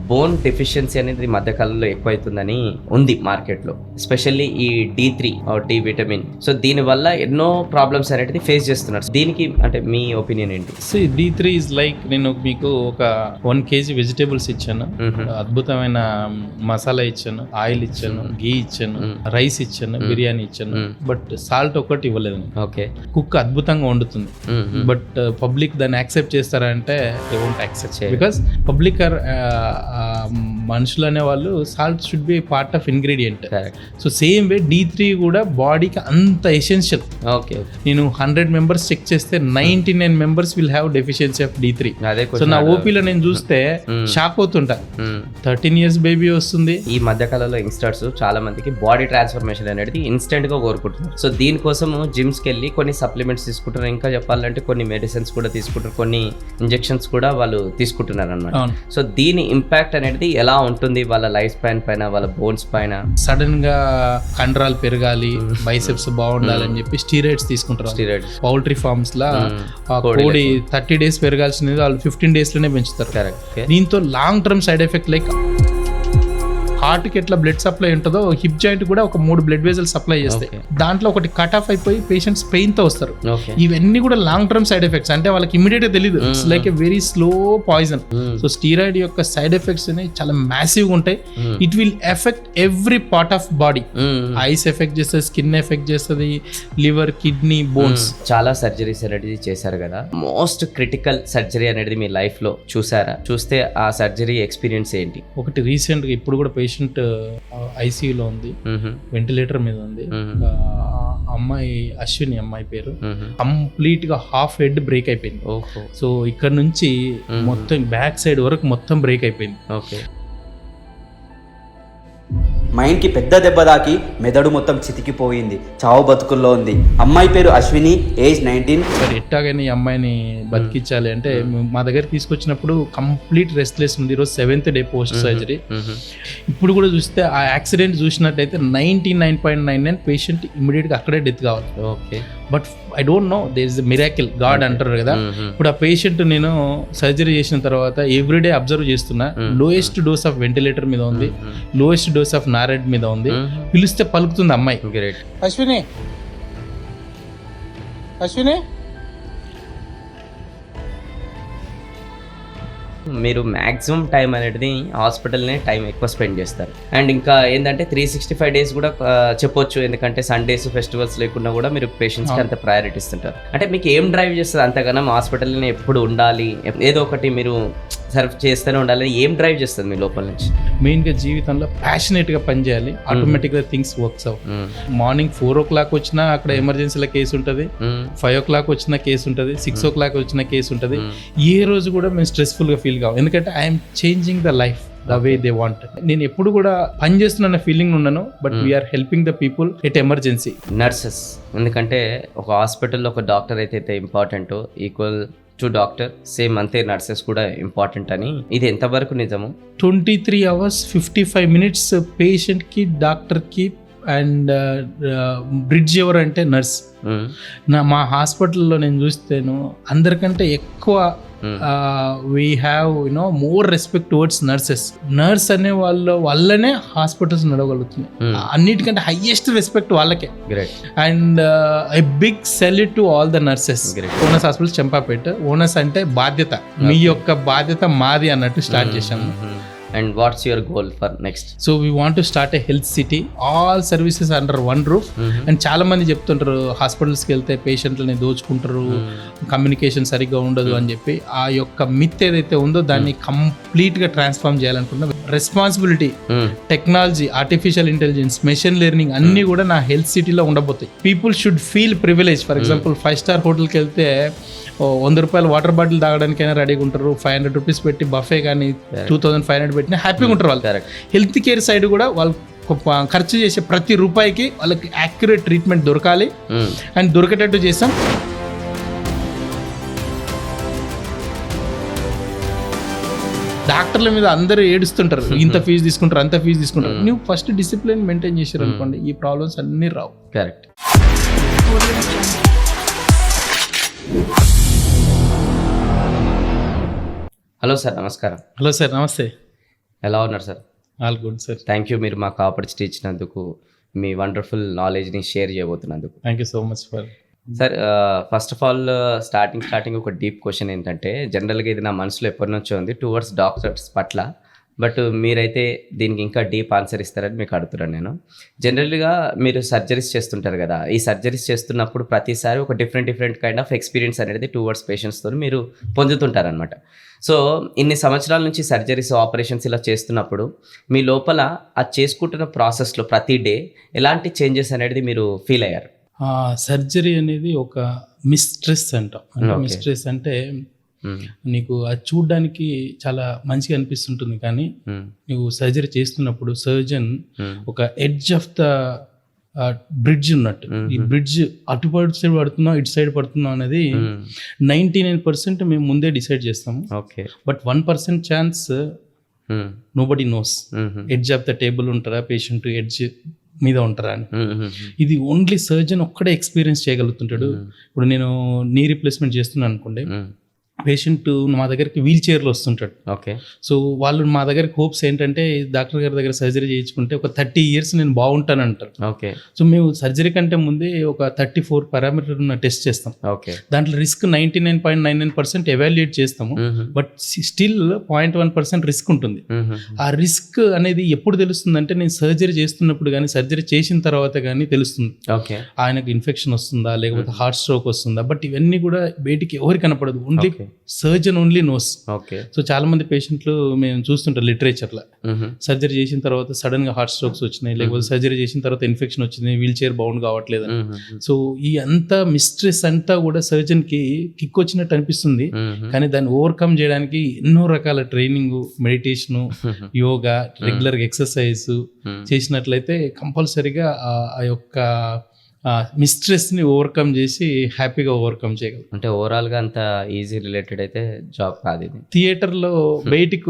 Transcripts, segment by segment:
Bone deficiency అనేది ఈ మధ్య కాలంలో ఎక్కువైతుందని ఉంది మార్కెట్లో, ఎస్పెషల్లీ ఈ D3 డి విటమిన్. సో దీనివల్ల ఎన్నో ప్రాబ్లమ్స్ అనేది ఫేస్ చేస్తున్నారు. దీనికి అంటే మీ ఒపీనియన్ ఏంటి? D3 ఇస్ లైక్, నేను మీకు ఒక 1 kg వెజిటేబుల్స్ ఇచ్చాను, అద్భుతమైన మసాలా ఇచ్చాను, ఆయిల్ ఇచ్చాను, గీ ఇచ్చాను, రైస్ ఇచ్చాను, బిర్యానీ ఇచ్చాను, బట్ సాల్ట్ ఒకటి ఇవ్వలేదు. ఓకే, కుక్ అద్భుతంగా వండుతుంది, బట్ పబ్లిక్ దాన్ని యాక్సెప్ట్ చేస్తారా అంటే they won't accept, because public or మనుషులు అనే వాళ్ళు salt should be part of ingredient. So same way D3 కూడా బాడీకి అంత ఎసెన్షియల్. ఓకే, నేను 100 మెంబర్స్ చెక్ చేస్తే 99 members will have deficiency of D3. So నా ఓపీలో నేను చూస్తే షాక్ అవుతుంటా. 13 years బేబీ వస్తుంది. ఈ మధ్య కాలంలో యంగ్స్టర్స్ చాలా మందికి బాడీ ట్రాన్స్ఫర్మేషన్ అనేది ఇన్స్టెంట్ గా కోరుకుంటున్నారు. సో దీనికోసం జిమ్స్ కి వెళ్ళి కొన్ని సప్లిమెంట్స్ తీసుకుంటారు, ఇంకా చెప్పాలంటే కొన్ని మెడిసిన్స్ కూడా తీసుకుంటారు, కొన్ని ఇంజెక్షన్స్ కూడా వాళ్ళు తీసుకుంటున్నారు అన్నమాట. సో దీని ఇంపాక్ట్ అనేది ఎలా ఉంటుంది వాళ్ళ లైఫ్ స్పాన్ పైన, వాళ్ళ బోన్స్ పైన? సడన్ గా కండరాలు పెరగాలి, బైసెప్స్ బాగుండాలి అని చెప్పి స్టీరాయిడ్స్ తీసుకుంటారు. స్టీరాయిడ్స్ పౌల్ట్రీ ఫార్మ్స్ లా కోడి 30 days పెరగాల్సినది వాళ్ళు 15 days లోనే పెంచుతారు. కరెక్ట్. దీంతో long term side effect like హార్ట్కి ఎట్లా బ్లడ్ సప్లై ఉంటుందో హిప్ జాయింట్ కూడా ఒక 3 blood vessels సప్లై చేస్తాయి. దాంట్లో ఒకటి కట్ ఆఫ్ అయిపోయి పేషెంట్స్ పెయిన్ తో వస్తారు. ఇవన్నీ కూడా లాంగ్ టర్మ్ సైడ్ ఎఫెక్ట్స్, అంటే వాళ్ళకి ఇమీడియట్ గా తెలియదు. It's like a very slow poison. So steroid యొక్క సైడ్ ఎఫెక్ట్స్ అనేవి చాలా మ్యాసివ్ గా ఉంటాయి. It will effect every part of body. Eyes effect చేస్తుంది, స్కిన్ ఎఫెక్ట్ చేస్తుంది, లివర్, కిడ్నీ, బోన్స్. చాలా సర్జరీస్ అనేది చేశారు కదా, మోస్ట్ క్రిటికల్ సర్జరీ అనేది మీ లైఫ్ లో చూసారా? చూస్తే ఆ సర్జరీ ఎక్స్పీరియన్స్ ఏంటి? ఒకటి రీసెంట్ గా ఇప్పుడు కూడా పేషెంట్ ఐసీయూలో ఉంది, వెంటిలేటర్ మీద ఉంది. అమ్మాయి అశ్విని, అమ్మాయి పేరు. కంప్లీట్ గా హాఫ్ హెడ్ బ్రేక్ అయిపోయింది. సో ఇక్కడ నుంచి మొత్తం బ్యాక్ సైడ్ వరకు మొత్తం బ్రేక్ అయిపోయింది. ఓకే. మైండ్కి పెద్ద దెబ్బ తాకి మెదడు మొత్తం చితికిపోయింది, చావు బతుకుల్లో ఉంది. అమ్మాయి పేరు అశ్విని, ఏజ్ 19. సరే, ఎట్టాగైనా ఈ అమ్మాయిని బతికించాలి అంటే మా దగ్గర తీసుకొచ్చినప్పుడు కంప్లీట్ రెస్ట్లెస్ ఉంది. ఈరోజు 7th day పోస్ట్ సర్జరీ. ఇప్పుడు కూడా చూస్తే ఆ యాక్సిడెంట్ చూసినట్టయితే 99.99% పేషెంట్ ఇమీడియట్ గా అక్కడే డెత్ కావాలి. Okay, but I don't know, there is miracle, God అంటారు కదా. ఇప్పుడు ఆ పేషెంట్ నేను సర్జరీ చేసిన తర్వాత ఎవ్రీడే అబ్జర్వ్ చేస్తున్నా. లోయెస్ట్ డోస్ ఆఫ్ వెంటిలేటర్ మీద ఉంది, లోయెస్ట్ డోస్ ఆఫ్ నారెడ్ మీద ఉంది. పిలిస్తే పలుకుతుంది అమ్మాయి. అశ్విని, అశ్విని. మీరు మ్యాక్సిమం టైం అనేది హాస్పిటల్నే టైం ఎక్కువ స్పెండ్ చేస్తారు. అండ్ ఇంకా ఏంటంటే 365 days కూడా చెప్పొచ్చు, ఎందుకంటే సండేస్, ఫెస్టివల్స్ లేకుండా కూడా మీరు పేషెంట్స్కి అంత ప్రయారిటీ ఇస్తుంటారు. అంటే మీకు ఏం డ్రైవ్ చేస్తుంది అంతగానం హాస్పిటల్నే ఎప్పుడు ఉండాలి, ఏదో ఒకటి మీరు సర్వ్ చేస్తూనే ఉండాలి, ఏం డ్రైవ్ చేస్తుంది మీ లోపల నుంచి? మెయిన్గా జీవితంలో ప్యాషనేట్ గా పనిచేయాలి, ఆటోమేటిక్గా థింగ్స్ వర్క్స్ అవు. మార్నింగ్ 4 o'clock వచ్చినా అక్కడ ఎమర్జెన్సీలో కేసు ఉంటుంది, 5 o'clock వచ్చిన కేసు ఉంటుంది, 6 o'clock వచ్చిన కేసు ఉంటుంది. ఏ రోజు కూడా మేము స్ట్రెస్ఫుల్ గా ఫీల్ కావు, ఎందుకంటే I'm changing the life the way they want. నేను ఎప్పుడు కూడా పని చేస్తున్న ఫీలింగ్ ఉన్నాను, but we are helping the people at emergency. Nurses, ఎందుకంటే ఒక హాస్పిటల్లో ఒక డాక్టర్ అయితే important, equal to doctor same అంతే నర్సెస్ కూడా ఇంపార్టెంట్ అని, ఇది ఎంతవరకు నిజము? 23 hours 55 minutes పేషెంట్ కి, డాక్టర్ కి అండ్ బ్రిడ్జ్ ఎవరంటే నర్స్. మా హాస్పిటల్లో నేను చూస్తేను అందరికంటే ఎక్కువ we have more respect towards nurses. Nurse అనే వాళ్ళ వల్లనే హాస్పిటల్స్ నడవగలుగుతున్నాయి. అన్నిటికంటే హైయెస్ట్ రెస్పెక్ట్ వాళ్ళకే. And I big salute to all the nurses. Onus hospital Champapet. Onus అంటే బాధ్యత, మీ యొక్క బాధ్యత మాది అన్నట్టు స్టార్ట్ చేశాము. And what's your goal for next? So we want to start a health city, all services under one roof. And చాలా మంది చెప్తుంటారు హాస్పిటల్స్కి వెళ్తే పేషెంట్లని దోచుకుంటారు, కమ్యూనికేషన్ సరిగ్గా ఉండదు అని చెప్పి. ఆ యొక్క మిత్ ఏదైతే ఉందో దాన్ని కంప్లీట్ గా ట్రాన్స్ఫార్మ్ చేయాలనుకుంటున్నా. Responsibility, technology, artificial intelligence, machine learning అన్ని కూడా నా హెల్త్ సిటీలో ఉండబోతాయి. People should feel privilege. For example 5-star హోటల్కి వెళ్తే 100 రూపాయలు వాటర్ బాటిల్ తాగడానికైనా రెడీగా ఉంటారు. 500 rupees పెట్టి బఫే కానీ 2500 పెట్టినా హ్యాపీగా ఉంటారు వాళ్ళు. హెల్త్ కేర్ సైడ్ కూడా వాళ్ళు ఖర్చు చేసే ప్రతి రూపాయికి వాళ్ళకి యాక్యురేట్ ట్రీట్మెంట్ దొరకాలి. అండ్ దొరికేటట్టు చేస్తాం. డాక్టర్ల మీద అందరూ ఏడుస్తుంటారు, ఇంత ఫీజు తీసుకుంటారు, అంత ఫీజు తీసుకుంటారు. నువ్వు ఫస్ట్ డిసిప్లిన్ మెయింటైన్ చేశారు అనుకోండి, ఈ ప్రాబ్లమ్స్ అన్నీ రావు. కరెక్ట్. హలో సార్, నమస్కారం. హలో సార్, నమస్తే. ఎలా ఉన్నారు sir? All good sir. Thank you, మీరు మాకు ఆపర్చునిటీ ఇచ్చినందుకు, మీ వండర్ఫుల్ నాలెడ్జ్ని షేర్ చేయబోతున్నందుకు. Thank you so much for. Sir, first of all starting ఒక డీప్ క్వశ్చన్ ఏంటంటే, జనరల్గా ఇది నా మనసులో ఎప్పటి నుంచో ఉంది టువర్డ్స్ డాక్టర్స్ పట్ల, బట్ మీరైతే దీనికి ఇంకా డీప్ ఆన్సర్ ఇస్తారని మీకు అడుగుతున్నాను నేను. జనరల్గా మీరు సర్జరీస్ చేస్తుంటారు కదా, ఈ సర్జరీస్ చేస్తున్నప్పుడు ప్రతిసారి ఒక డిఫరెంట్ కైండ్ ఆఫ్ ఎక్స్పీరియన్స్ అనేది టువర్డ్స్ పేషెంట్స్తో మీరు పొందుతుంటారనమాట. సో ఇన్ని సంవత్సరాల నుంచి సర్జరీస్, ఆపరేషన్స్ ఇలా చేస్తున్నప్పుడు మీ లోపల ఆ చేసుకుంటున్న ప్రాసెస్లో ప్రతి డే ఎలాంటి చేంజెస్ అనేది మీరు ఫీల్ అయ్యారు? సర్జరీ అనేది ఒక మిస్ట్రెస్ అంటాం. అంటే Okay. మిస్ట్రెస్ అంటే నీకు అది చూడడానికి చాలా మంచిగా అనిపిస్తుంటుంది, కానీ నువ్వు సర్జరీ చేస్తున్నప్పుడు సర్జన్ ఒక ఎడ్జ్ ఆఫ్ ద బ్రిడ్జ్ ఉన్నట్టు, ఈ బ్రిడ్జ్ అటు సైడ్ పడుతున్నావు, ఇటు సైడ్ పడుతున్నావు అనేది 99% మేము ముందే డిసైడ్ చేస్తాము. Okay. But 1% chance nobody knows. Edge of the table ఉంటారా, పేషెంట్ ఎడ్జ్ మీద ఉంటారా అని. ఇది ఓన్లీ సర్జన్ ఒక్కడే ఎక్స్పీరియన్స్ చేయగలుగుతుంటాడు. ఇప్పుడు నేను నీ రీప్లేస్మెంట్ చేస్తున్నాను అనుకోండి, పేషెంట్ మా దగ్గరికి వీల్ చైర్లో వస్తుంటాడు. ఓకే. సో వాళ్ళు మా దగ్గరికి హోప్స్ ఏంటంటే డాక్టర్ గారి దగ్గర సర్జరీ చేయించుకుంటే ఒక 30 years నేను బాగుంటాను అంటారు. ఓకే. సో మేము సర్జరీ కంటే ముందే ఒక 34 పారామీటర్ ఉన్న టెస్ట్ చేస్తాం. ఓకే. దాంట్లో రిస్క్ 99.99% ఎవాల్యుయేట్ చేస్తాము, బట్ స్టిల్ 0.1% రిస్క్ ఉంటుంది. ఆ రిస్క్ అనేది ఎప్పుడు తెలుస్తుందంటే నేను సర్జరీ చేస్తున్నప్పుడు కానీ సర్జరీ చేసిన తర్వాత కానీ తెలుస్తుంది. ఓకే. ఆయనకు ఇన్ఫెక్షన్ వస్తుందా, లేకపోతే హార్ట్ స్ట్రోక్ వస్తుందా, బట్ ఇవన్నీ కూడా బయటికి ఎవరికి కనపడదు, only surgeon only knows. Okay. So చాలా మంది పేషెంట్లు మేము చూస్తుంటాం లిటరేచర్లో, సర్జరీ చేసిన తర్వాత సడన్ గా హార్ట్ స్ట్రోక్స్ వచ్చినాయి, లేకపోతే సర్జరీ చేసిన తర్వాత ఇన్ఫెక్షన్ వచ్చింది, వీల్ చైర్ బౌండ్ కావట్లేదు. సో ఈ అంతా మిస్ట్రెస్ అంతా కూడా సర్జన్ కి కిక్ వచ్చినట్టు అనిపిస్తుంది, కానీ దాన్ని ఓవర్కమ్ చేయడానికి ఎన్నో రకాల training, meditation, yoga, regular exercise చేసినట్లయితే కంపల్సరీగా ఆ యొక్క మిస్ట్రెస్ ని ఓవర్కమ్ చేసి హ్యాపీగా ఓవర్కమ్ చేయగలం. అంటే ఓవరాల్గా అంత ఈజీ రిలేటెడ్ అయితే జాబ్ కాదు ఇది. థియేటర్లో బయటికి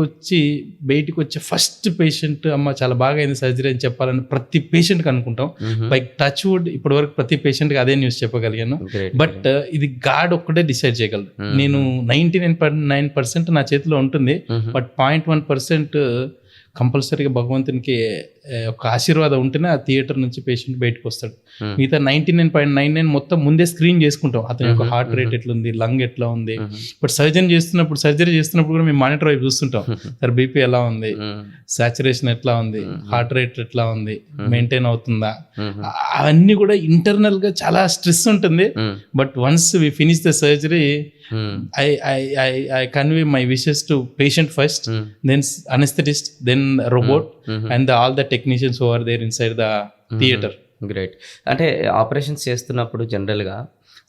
వచ్చే ఫస్ట్ పేషెంట్ అమ్మ చాలా బాగా అయింది సర్జరీ అని చెప్పాలని ప్రతి పేషెంట్కి అనుకుంటాం. బై టచ్ వుడ్ ఇప్పటి వరకు ప్రతి పేషెంట్కి అదే న్యూస్ చెప్పగలిగాను. బట్ ఇది గాడ్ ఒక్కటే డిసైడ్ చేయగలరు. నేను 99.9% నా చేతిలో ఉంటుంది, బట్ 0.1% కంపల్సరీగా భగవంతునికి ఒక ఆశీర్వాదం ఉంటేనే ఆ థియేటర్ నుంచి పేషెంట్ బయటకు వస్తాడు. మిగతా 99.99 మొత్తం ముందే స్క్రీన్ చేసుకుంటాం, అతని యొక్క హార్ట్ రేట్ ఎట్లా ఉంది, లంగ్ ఎట్లా ఉంది. బట్ సర్జరీ చేస్తున్నప్పుడు కూడా మేము మానిటర్ వైపు చూస్తుంటాం, సార్ బీపీ ఎలా ఉంది, సాచురేషన్ ఎట్లా ఉంది, హార్ట్ రేట్ ఎట్లా ఉంది, మెయింటైన్ అవుతుందా, అవన్నీ కూడా ఇంటర్నల్ గా చాలా స్ట్రెస్ ఉంటుంది. But once we finish the surgery, I convey my wishes to patient first, then anesthetist, then robot, and all the technicians who are there inside the theater. Great. అంటే operations చేస్తున్నప్పుడు జనరల్గా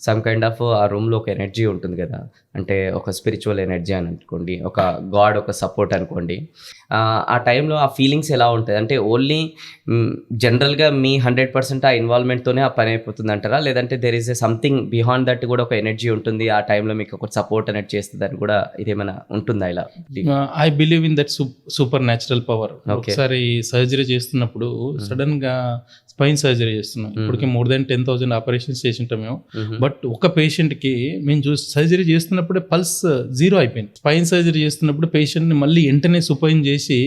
some kind of ఆ రూమ్లో ఒక energy ఉంటుంది కదా, అంటే ఒక స్పిరిచువల్ ఎనర్జీ అని అనుకోండి, ఒక గాడ్ ఒక సపోర్ట్ అనుకోండి. ఆ టైంలో ఆ ఫీలింగ్స్ ఎలా ఉంటుంది? అంటే ఓన్లీ జనరల్గా మీ 100% ఆ ఇన్వాల్వ్మెంట్తోనే ఆ పని అయిపోతుంది అంటారా, లేదంటే there is a something behind that కూడా ఒక ఎనర్జీ ఉంటుంది, ఆ టైంలో మీకు ఒక సపోర్ట్ అనేది చేస్తుంది అని కూడా ఇదేమైనా ఉంటుందా ఇలా? I believe in that super natural power. ఒకసారి సర్జరీ చేస్తున్నప్పుడు సడన్ గా స్పైన్ సర్జరీ చేస్తున్నాం, ఇప్పటికి మోర్ దెన్ 10,000 ఆపరేషన్స్ చేసింటాం మేము. బట్ ఒక పేషెంట్ కి మేము సర్జరీ చేస్తున్నప్పుడే పల్స్ 0 అయిపోయింది. స్పైన్ సర్జరీ చేస్తున్నప్పుడు పేషెంట్ ని మళ్ళీ వెంటనే సుపైన్ చేసి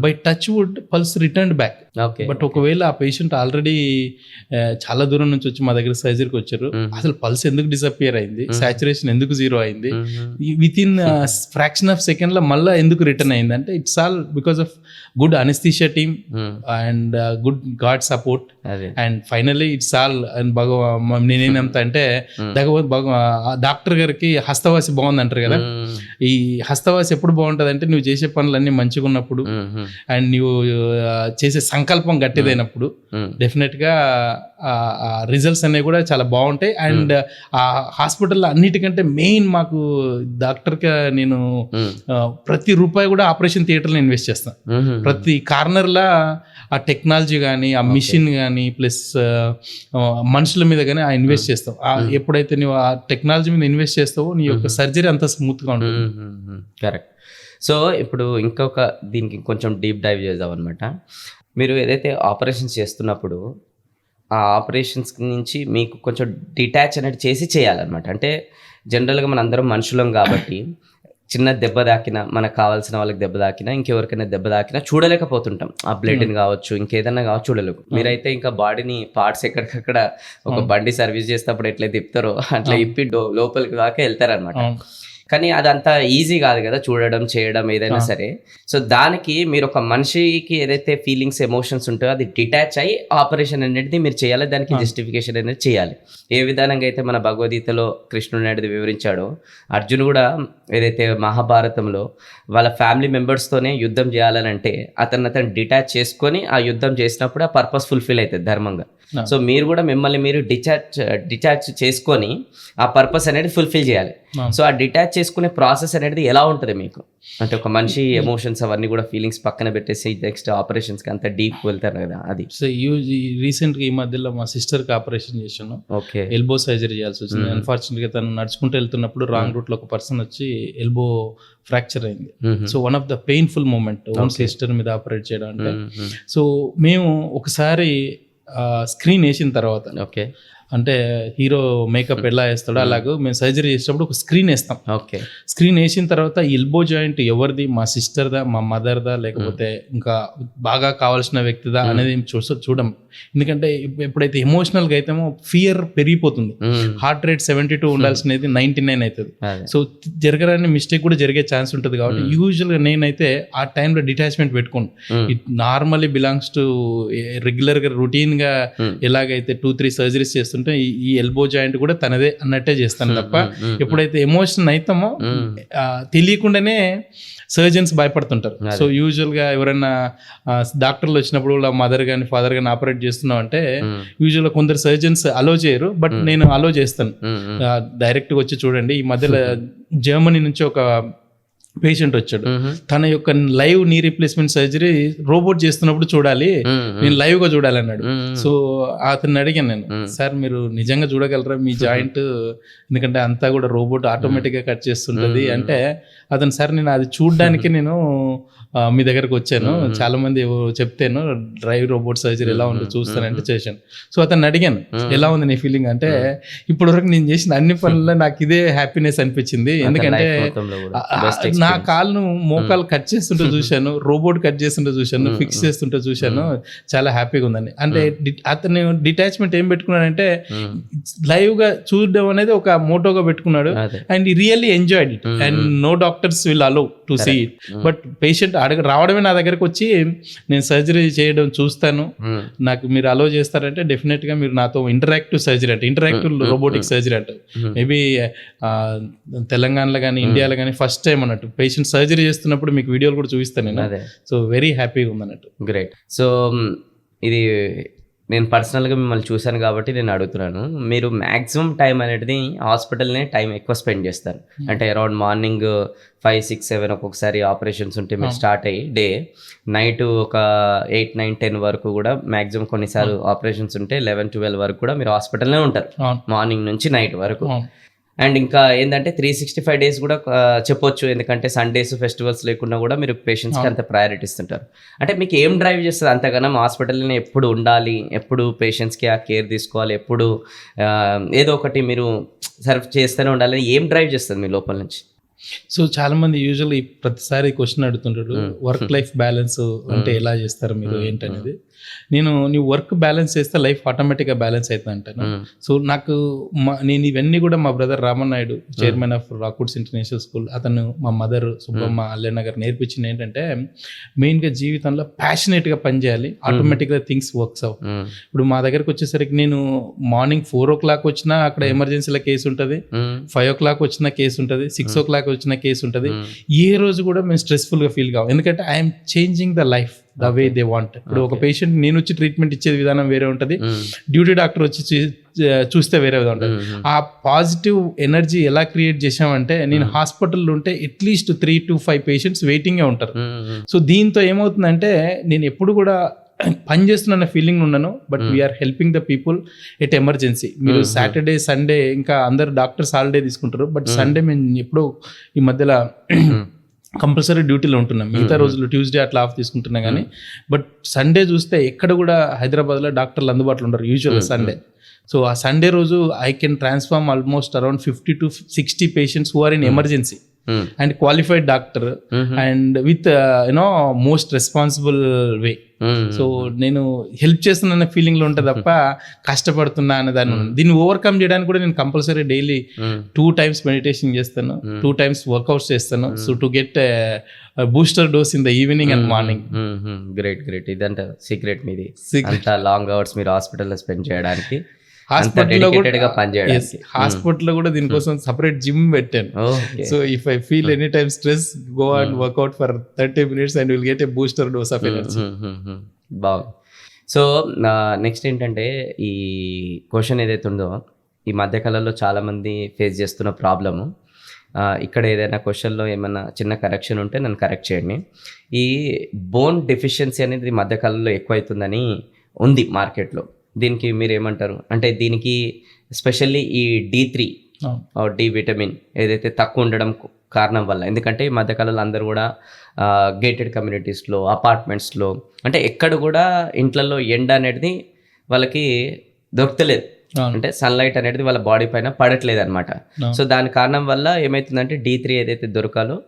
by touch wood pulse return back. But ఒకవేళ ఆ పేషెంట్ ఆల్రెడీ చాలా దూరం నుంచి వచ్చి మా దగ్గర సర్జరీకి వచ్చారు, అసలు పల్స్ ఎందుకు డిసపియర్ అయింది, సాచురేషన్ ఎందుకు 0 అయింది, with in fraction of second లో మళ్ళీ ఎందుకు రిటర్న్ అయింది అంటే it's all because of good anaesthesia team and good God support. And finally it's all and నేనేనంత అంటే డాక్టర్ గారికి హస్తవాసి బాగుంది అంటారు కదా, ఈ హస్తవాసి ఎప్పుడు బాగుంటది అంటే నువ్వు చేసే పనులన్నీ మంచిగా ఉన్నప్పుడు అండ్ నువ్వు చేసే సంకల్పం గట్టిదైనప్పుడు డెఫినెట్ గా రిజల్ట్స్ అనేవి కూడా చాలా బాగుంటాయి. అండ్ ఆ హాస్పిటల్లో అన్నిటికంటే మెయిన్ మాకు డాక్టర్గా నేను ప్రతి రూపాయి కూడా ఆపరేషన్ థియేటర్లో ఇన్వెస్ట్ చేస్తాను. ప్రతి కార్నర్లా ఆ టెక్నాలజీ కానీ, ఆ మిషన్ కానీ, ప్లస్ మనుషుల మీద కానీ ఆ ఇన్వెస్ట్ చేస్తావు. ఎప్పుడైతే నువ్వు ఆ టెక్నాలజీ మీద ఇన్వెస్ట్ చేస్తావో నీ యొక్క సర్జరీ అంత స్మూత్గా ఉంటుంది. కరెక్ట్. సో ఇప్పుడు దీనికి కొంచెం డీప్ డైవ్ చేద్దాం అనమాట. మీరు ఏదైతే ఆపరేషన్స్ చేస్తున్నప్పుడు ఆ ఆపరేషన్స్ నుంచి మీకు కొంచెం డిటాచ్ అనేది చేయాలన్నమాట. అంటే జనరల్గా మన అందరం మనుషులం కాబట్టి చిన్న దెబ్బ తాకినా, మనకు కావాల్సిన వాళ్ళకి దెబ్బ తాకినా, ఇంకెవరికైనా దెబ్బ తాకినా చూడలేకపోతుంటాం. ఆ బ్లడ్ని కావచ్చు, ఇంకేదన్నా కావచ్చు చూడలేము. మీరైతే ఇంకా బాడీని పార్ట్స్ ఎక్కడికక్కడ ఒక బండి సర్వీస్ చేసేటప్పుడు ఎట్లా తిప్పుతారో అట్లా ఇప్పి లోపలికి దాకా వెళ్తారనమాట. కానీ అదంతా ఈజీ కాదు కదా చూడడం, చేయడం ఏదైనా సరే. సో దానికి మీరు ఒక మనిషికి ఏదైతే ఫీలింగ్స్, ఎమోషన్స్ ఉంటాయో అది డిటాచ్ అయ్యి ఆపరేషన్ అనేది మీరు చేయాలి. దానికి జస్టిఫికేషన్ అనేది చేయాలి. ఏ విధానంగా అయితే మన భగవద్గీతలో కృష్ణుడు అనేది వివరించాడో, అర్జున్ కూడా ఏదైతే మహాభారతంలో వాళ్ళ ఫ్యామిలీ మెంబర్స్తోనే యుద్ధం చేయాలని అంటే అతను డిటాచ్ చేసుకొని ఆ యుద్ధం చేసినప్పుడు ఆ పర్పస్ ఫుల్ఫిల్ అవుతుంది ధర్మంగా. సో మీరు కూడా మిమ్మల్ని మీరు డిటాచ్ చేసుకొని ఆ పర్పస్ అనేది ఫుల్ఫిల్ చేయాలి. సో ఆ డిటాచ్ చేసుకునే ప్రాసెస్ అనేది ఎలా ఉంటుంది మీకు? అంటే ఒక మనిషి ఎమోషన్స్ అవన్నీ కూడా ఫీలింగ్స్ పక్కన పెట్టేసి నెక్స్ట్ ఆపరేషన్స్కి అంత డీప్ వెళ్తారు కదా అది. సో రీసెంట్గా ఈ మధ్యలో మా సిస్టర్కి ఆపరేషన్ చేసాను. ఓకే. ఎల్బో సర్జరీ చేయాల్సి వచ్చింది. అన్ఫార్చునేట్గా తను నడుచుకుంటూ వెళ్తున్నప్పుడు రాంగ్ రూట్లో ఒక పర్సన్ వచ్చి ఎల్బో ఫ్రాక్చర్ అయింది. So one of the painful moment own sister మీద ఆపరేట్ చేయడం అంటే. సో మేము ఒకసారి స్క్రీన్ వేసిన తర్వాత, ఓకే, అంటే హీరో మేకప్ ఎలా వేస్తాడో అలాగో మేము సర్జరీ చేసేటప్పుడు ఒక స్క్రీన్ వేస్తాం. ఓకే. స్క్రీన్ వేసిన తర్వాత ఎల్బో జాయింట్ ఎవరిది, మా సిస్టర్దా, మా మదర్దా, లేకపోతే ఇంకా బాగా కావాల్సిన వ్యక్తిదా అనేది చూడం. ఎందుకంటే ఎప్పుడైతే ఎమోషనల్గా అయితేమో ఫియర్ పెరిగిపోతుంది. హార్ట్ రేట్ 72 ఉండాల్సినది 99 అవుతుంది. సో జరగరాని మిస్టేక్ కూడా జరిగే ఛాన్స్ ఉంటుంది. కాబట్టి యూజువల్గా నేనైతే ఆ టైంలో డిటాచ్మెంట్ పెట్టుకోను. ఇట్ నార్మల్లీ బిలాంగ్స్ టు రెగ్యులర్గా రొటీన్గా ఎలాగైతే 2-3 సర్జరీస్ చేస్తుంటే ఈ ఎల్బో జాయింట్ కూడా తనదే అన్నట్టే చేస్తాను తప్ప ఎప్పుడైతే ఎమోషన్ అవుతామో తెలియకుండానే సర్జన్స్ భయపడుతుంటారు. సో యూజువల్గా ఎవరైనా డాక్టర్లు వచ్చినప్పుడు వాళ్ళ మదర్ కానీ ఫాదర్ కానీ ఆపరేట్ చేస్తున్నాం అంటే యూజువల్గా కొందరు సర్జన్స్ అలో చేయరు, బట్ నేను అలో చేస్తాను. డైరెక్ట్గా వచ్చి చూడండి. ఈ మధ్యలో జర్మనీ నుంచి ఒక పేషెంట్ వచ్చాడు. తన యొక్క live knee replacement surgery robot చేస్తున్నప్పుడు చూడాలి, నేను లైవ్ గా చూడాలి అన్నాడు. సో అతన్ని అడిగాను నేను, సార్ మీరు నిజంగా చూడగలరా మీ జాయింట్, ఎందుకంటే అంతా కూడా రోబోట్ ఆటోమేటిక్ గా కట్ చేస్తుంటది అంటే, అతను సార్ నేను అది చూడడానికి నేను మీ దగ్గరకు వచ్చాను, చాలా మంది చెప్తాను డ్రైవ్ రోబోట్ సర్జరీ ఎలా ఉందో చూస్తానంటే చేశాను. సో అతన్ని అడిగాను ఎలా ఉంది నీ ఫీలింగ్ అంటే, ఇప్పటి వరకు నేను చేసిన అన్ని పనుల్లో నాకు ఇదే హ్యాపీనెస్ అనిపించింది. ఎందుకంటే నా కాళ్ళను మోకాలు కట్ చేస్తుంటే చూశాను, రోబోట్ కట్ చేస్తుంటే చూశాను, ఫిక్స్ చేస్తుంటే చూశాను, చాలా హ్యాపీగా ఉందని. అంటే అతను డిటాచ్మెంట్ ఏం పెట్టుకున్నాడంటే లైవ్ గా చూడడం అనేది ఒక మోటోగా పెట్టుకున్నాడు. And really enjoyed it. And no doctors will allow to see it. But patient రావడమే నా దగ్గరకు వచ్చి నేను సర్జరీ చేయడం చూస్తాను, నాకు మీరు అలో చేస్తారంటే డెఫినెట్ గా మీరు నాతో ఇంటరాక్టివ్ సర్జరీ అంటే ఇంటరాక్టివ్ రోబోటిక్ సర్జరీ అంటారు. మేబీ తెలంగాణలో కానీ ఇండియాలో కానీ ఫస్ట్ టైం అన్నట్టు పేషెంట్ సర్జరీ చేస్తున్నప్పుడు మీకు వీడియోలు కూడా చూపిస్తాను నేను. సో వెరీ హ్యాపీగా ఉందన్నట్టు. గ్రేట్. సో ఇది నేను పర్సనల్గా మిమ్మల్ని చూశాను కాబట్టి నేను అడుగుతున్నాను, మీరు మ్యాక్సిమం టైం అనేది హాస్పిటల్నే టైం ఎక్కువ స్పెండ్ చేస్తారు. అంటే అరౌండ్ మార్నింగ్ 5, 6, 7 ఒక్కొక్కసారి ఆపరేషన్స్ ఉంటే మీరు స్టార్ట్ అయ్యి డే నైట్ ఒక 8, 9, 10 వరకు కూడా మ్యాక్సిమం కొన్నిసార్లు ఆపరేషన్స్ ఉంటే 11, 12 వరకు కూడా మీరు హాస్పిటల్నే ఉంటారు, మార్నింగ్ నుంచి నైట్ వరకు. అండ్ ఇంకా ఏంటంటే 365 days కూడా చెప్పొచ్చు, ఎందుకంటే సండేస్, ఫెస్టివల్స్ లేకుండా కూడా మీరు పేషెంట్స్కి అంత ప్రయారిటీ ఇస్తుంటారు. అంటే మీకు ఏం డ్రైవ్ చేస్తుంది అంతగానో హాస్పిటల్ని ఎప్పుడు ఉండాలి, ఎప్పుడు పేషెంట్స్కి ఆ కేర్ తీసుకోవాలి, ఎప్పుడు ఏదో ఒకటి మీరు సర్వ్ చేస్తూనే ఉండాలి, ఏం డ్రైవ్ చేస్తుంది మీ లోపల నుంచి? సో చాలా మంది యూజువల్లీ ప్రతిసారి క్వశ్చన్ అడుగుతుంటారు, వర్క్ లైఫ్ బ్యాలెన్స్ అంటే ఎలా చేస్తారు మీరు ఏంటనేది. నేను నీ వర్క్ బ్యాలెన్స్ చేస్తే లైఫ్ ఆటోమేటిక్గా బ్యాలెన్స్ అవుతుంది అంటాను. సో నాకు నేను ఇవన్నీ కూడా మా brother Raman Naidu, chairman of Rockwoods international school, అతను మా మదర్ సుబ్బమ్మ అల్లెన్న గారు నేర్పించింది ఏంటంటే మెయిన్గా జీవితంలో ప్యాషనేట్గా పనిచేయాలి, ఆటోమేటిక్గా థింగ్స్ వర్క్స్ అవు. ఇప్పుడు మా దగ్గరకు వచ్చేసరికి నేను మార్నింగ్ 4 o'clock వచ్చినా అక్కడ ఎమర్జెన్సీలో కేసు ఉంటుంది, 5 o'clock వచ్చిన కేసు ఉంటుంది, 6 o'clock వచ్చిన కేసు ఉంటుంది. ఏ రోజు కూడా మేము స్ట్రెస్ఫుల్గా ఫీల్ కావు, ఎందుకంటే I'm changing the life the way they want. ఇప్పుడు ఒక పేషెంట్ నేను వచ్చి ట్రీట్మెంట్ ఇచ్చేది విధానం వేరే ఉంటుంది, డ్యూటీ డాక్టర్ వచ్చి చూస్తే వేరే విధంగా ఉంటుంది. ఆ పాజిటివ్ ఎనర్జీ ఎలా క్రియేట్ చేసామంటే, నేను హాస్పిటల్లో ఉంటే అట్లీస్ట్ 3 to 5 పేషెంట్స్ వెయిటింగే ఉంటారు. సో దీంతో ఏమవుతుందంటే నేను ఎప్పుడు కూడా పని చేస్తున్న ఫీలింగ్ ఉన్నాను, but we are helping the people at emergency. మీరు సాటర్డే, సండే ఇంకా అందరు డాక్టర్స్ హాలిడే తీసుకుంటారు, బట్ సండే మేము ఎప్పుడో ఈ మధ్యలో కంపల్సరీ డ్యూటీలో ఉంటున్నాం. మిగతా రోజులు ట్యూస్డే అట్లా ఆఫ్ తీసుకుంటున్నా కానీ, బట్ సండే చూస్తే ఎక్కడ కూడా హైదరాబాద్లో డాక్టర్లు అందుబాటులో ఉండరు యూజువల్గా సండే. సో ఆ సండే రోజు I can transform almost around 50 to 60 patients who are in emergency. And qualified doctor and with you know most responsible way. So నేను హెల్ప్ చేస్తున్న ఫీలింగ్ లో ఉంటే తప్ప కష్టపడుతున్నా అనే దాన్ని దీన్ని ఓవర్కమ్ చేయడానికి కూడా నేను కంపల్సరీ డైలీ 2 times మెడిటేషన్ చేస్తాను, 2 times వర్కౌట్స్ చేస్తాను. So to get booster dose in the evening and morning. Great. ఇదంతా సీక్రెట్ మీది, అంత లాంగ్ అవర్స్ మీరు హాస్పిటల్లో స్పెండ్ చేయడానికి, హాస్పిటల్లో కూడా దీనికోసం సపరేట్ జిమ్ పెట్టాను. So if I feel any time stress, go and workout for 30 minutes and will get a booster dose of energy. బాగుంది. సో నెక్స్ట్ ఏంటంటే ఈ క్వశ్చన్ ఏదైతే ఉందో ఈ మధ్యకాలంలో చాలామంది ఫేస్ చేస్తున్న ప్రాబ్లము, ఇక్కడ ఏదైనా క్వశ్చన్లో ఏమైనా చిన్న కరెక్షన్ ఉంటే నన్ను కరెక్ట్ చేయండి. ఈ బోన్ డెఫిషియన్సీ అనేది మధ్యకాలంలో ఎక్కువైతుందని ఉంది మార్కెట్లో. దీనికి మీరు ఏమంటారు? అంటే దీనికి స్పెషల్లీ ఈ D3 డి విటమిన్ ఏదైతే తక్కువ ఉండడం కారణం వల్ల, ఎందుకంటే ఈ మధ్యకాలంలో అందరూ కూడా గేటెడ్ కమ్యూనిటీస్లో, అపార్ట్మెంట్స్లో, అంటే ఎక్కడ కూడా ఇంట్లలో ఎండ అనేది వాళ్ళకి దొరకలేదు, అంటే సన్లైట్ అనేది వాళ్ళ బాడీ పైన పడట్లేదు అనమాట. సో దాని కారణం వల్ల ఏమవుతుందంటే D3 ఏదైతే దొరకాలో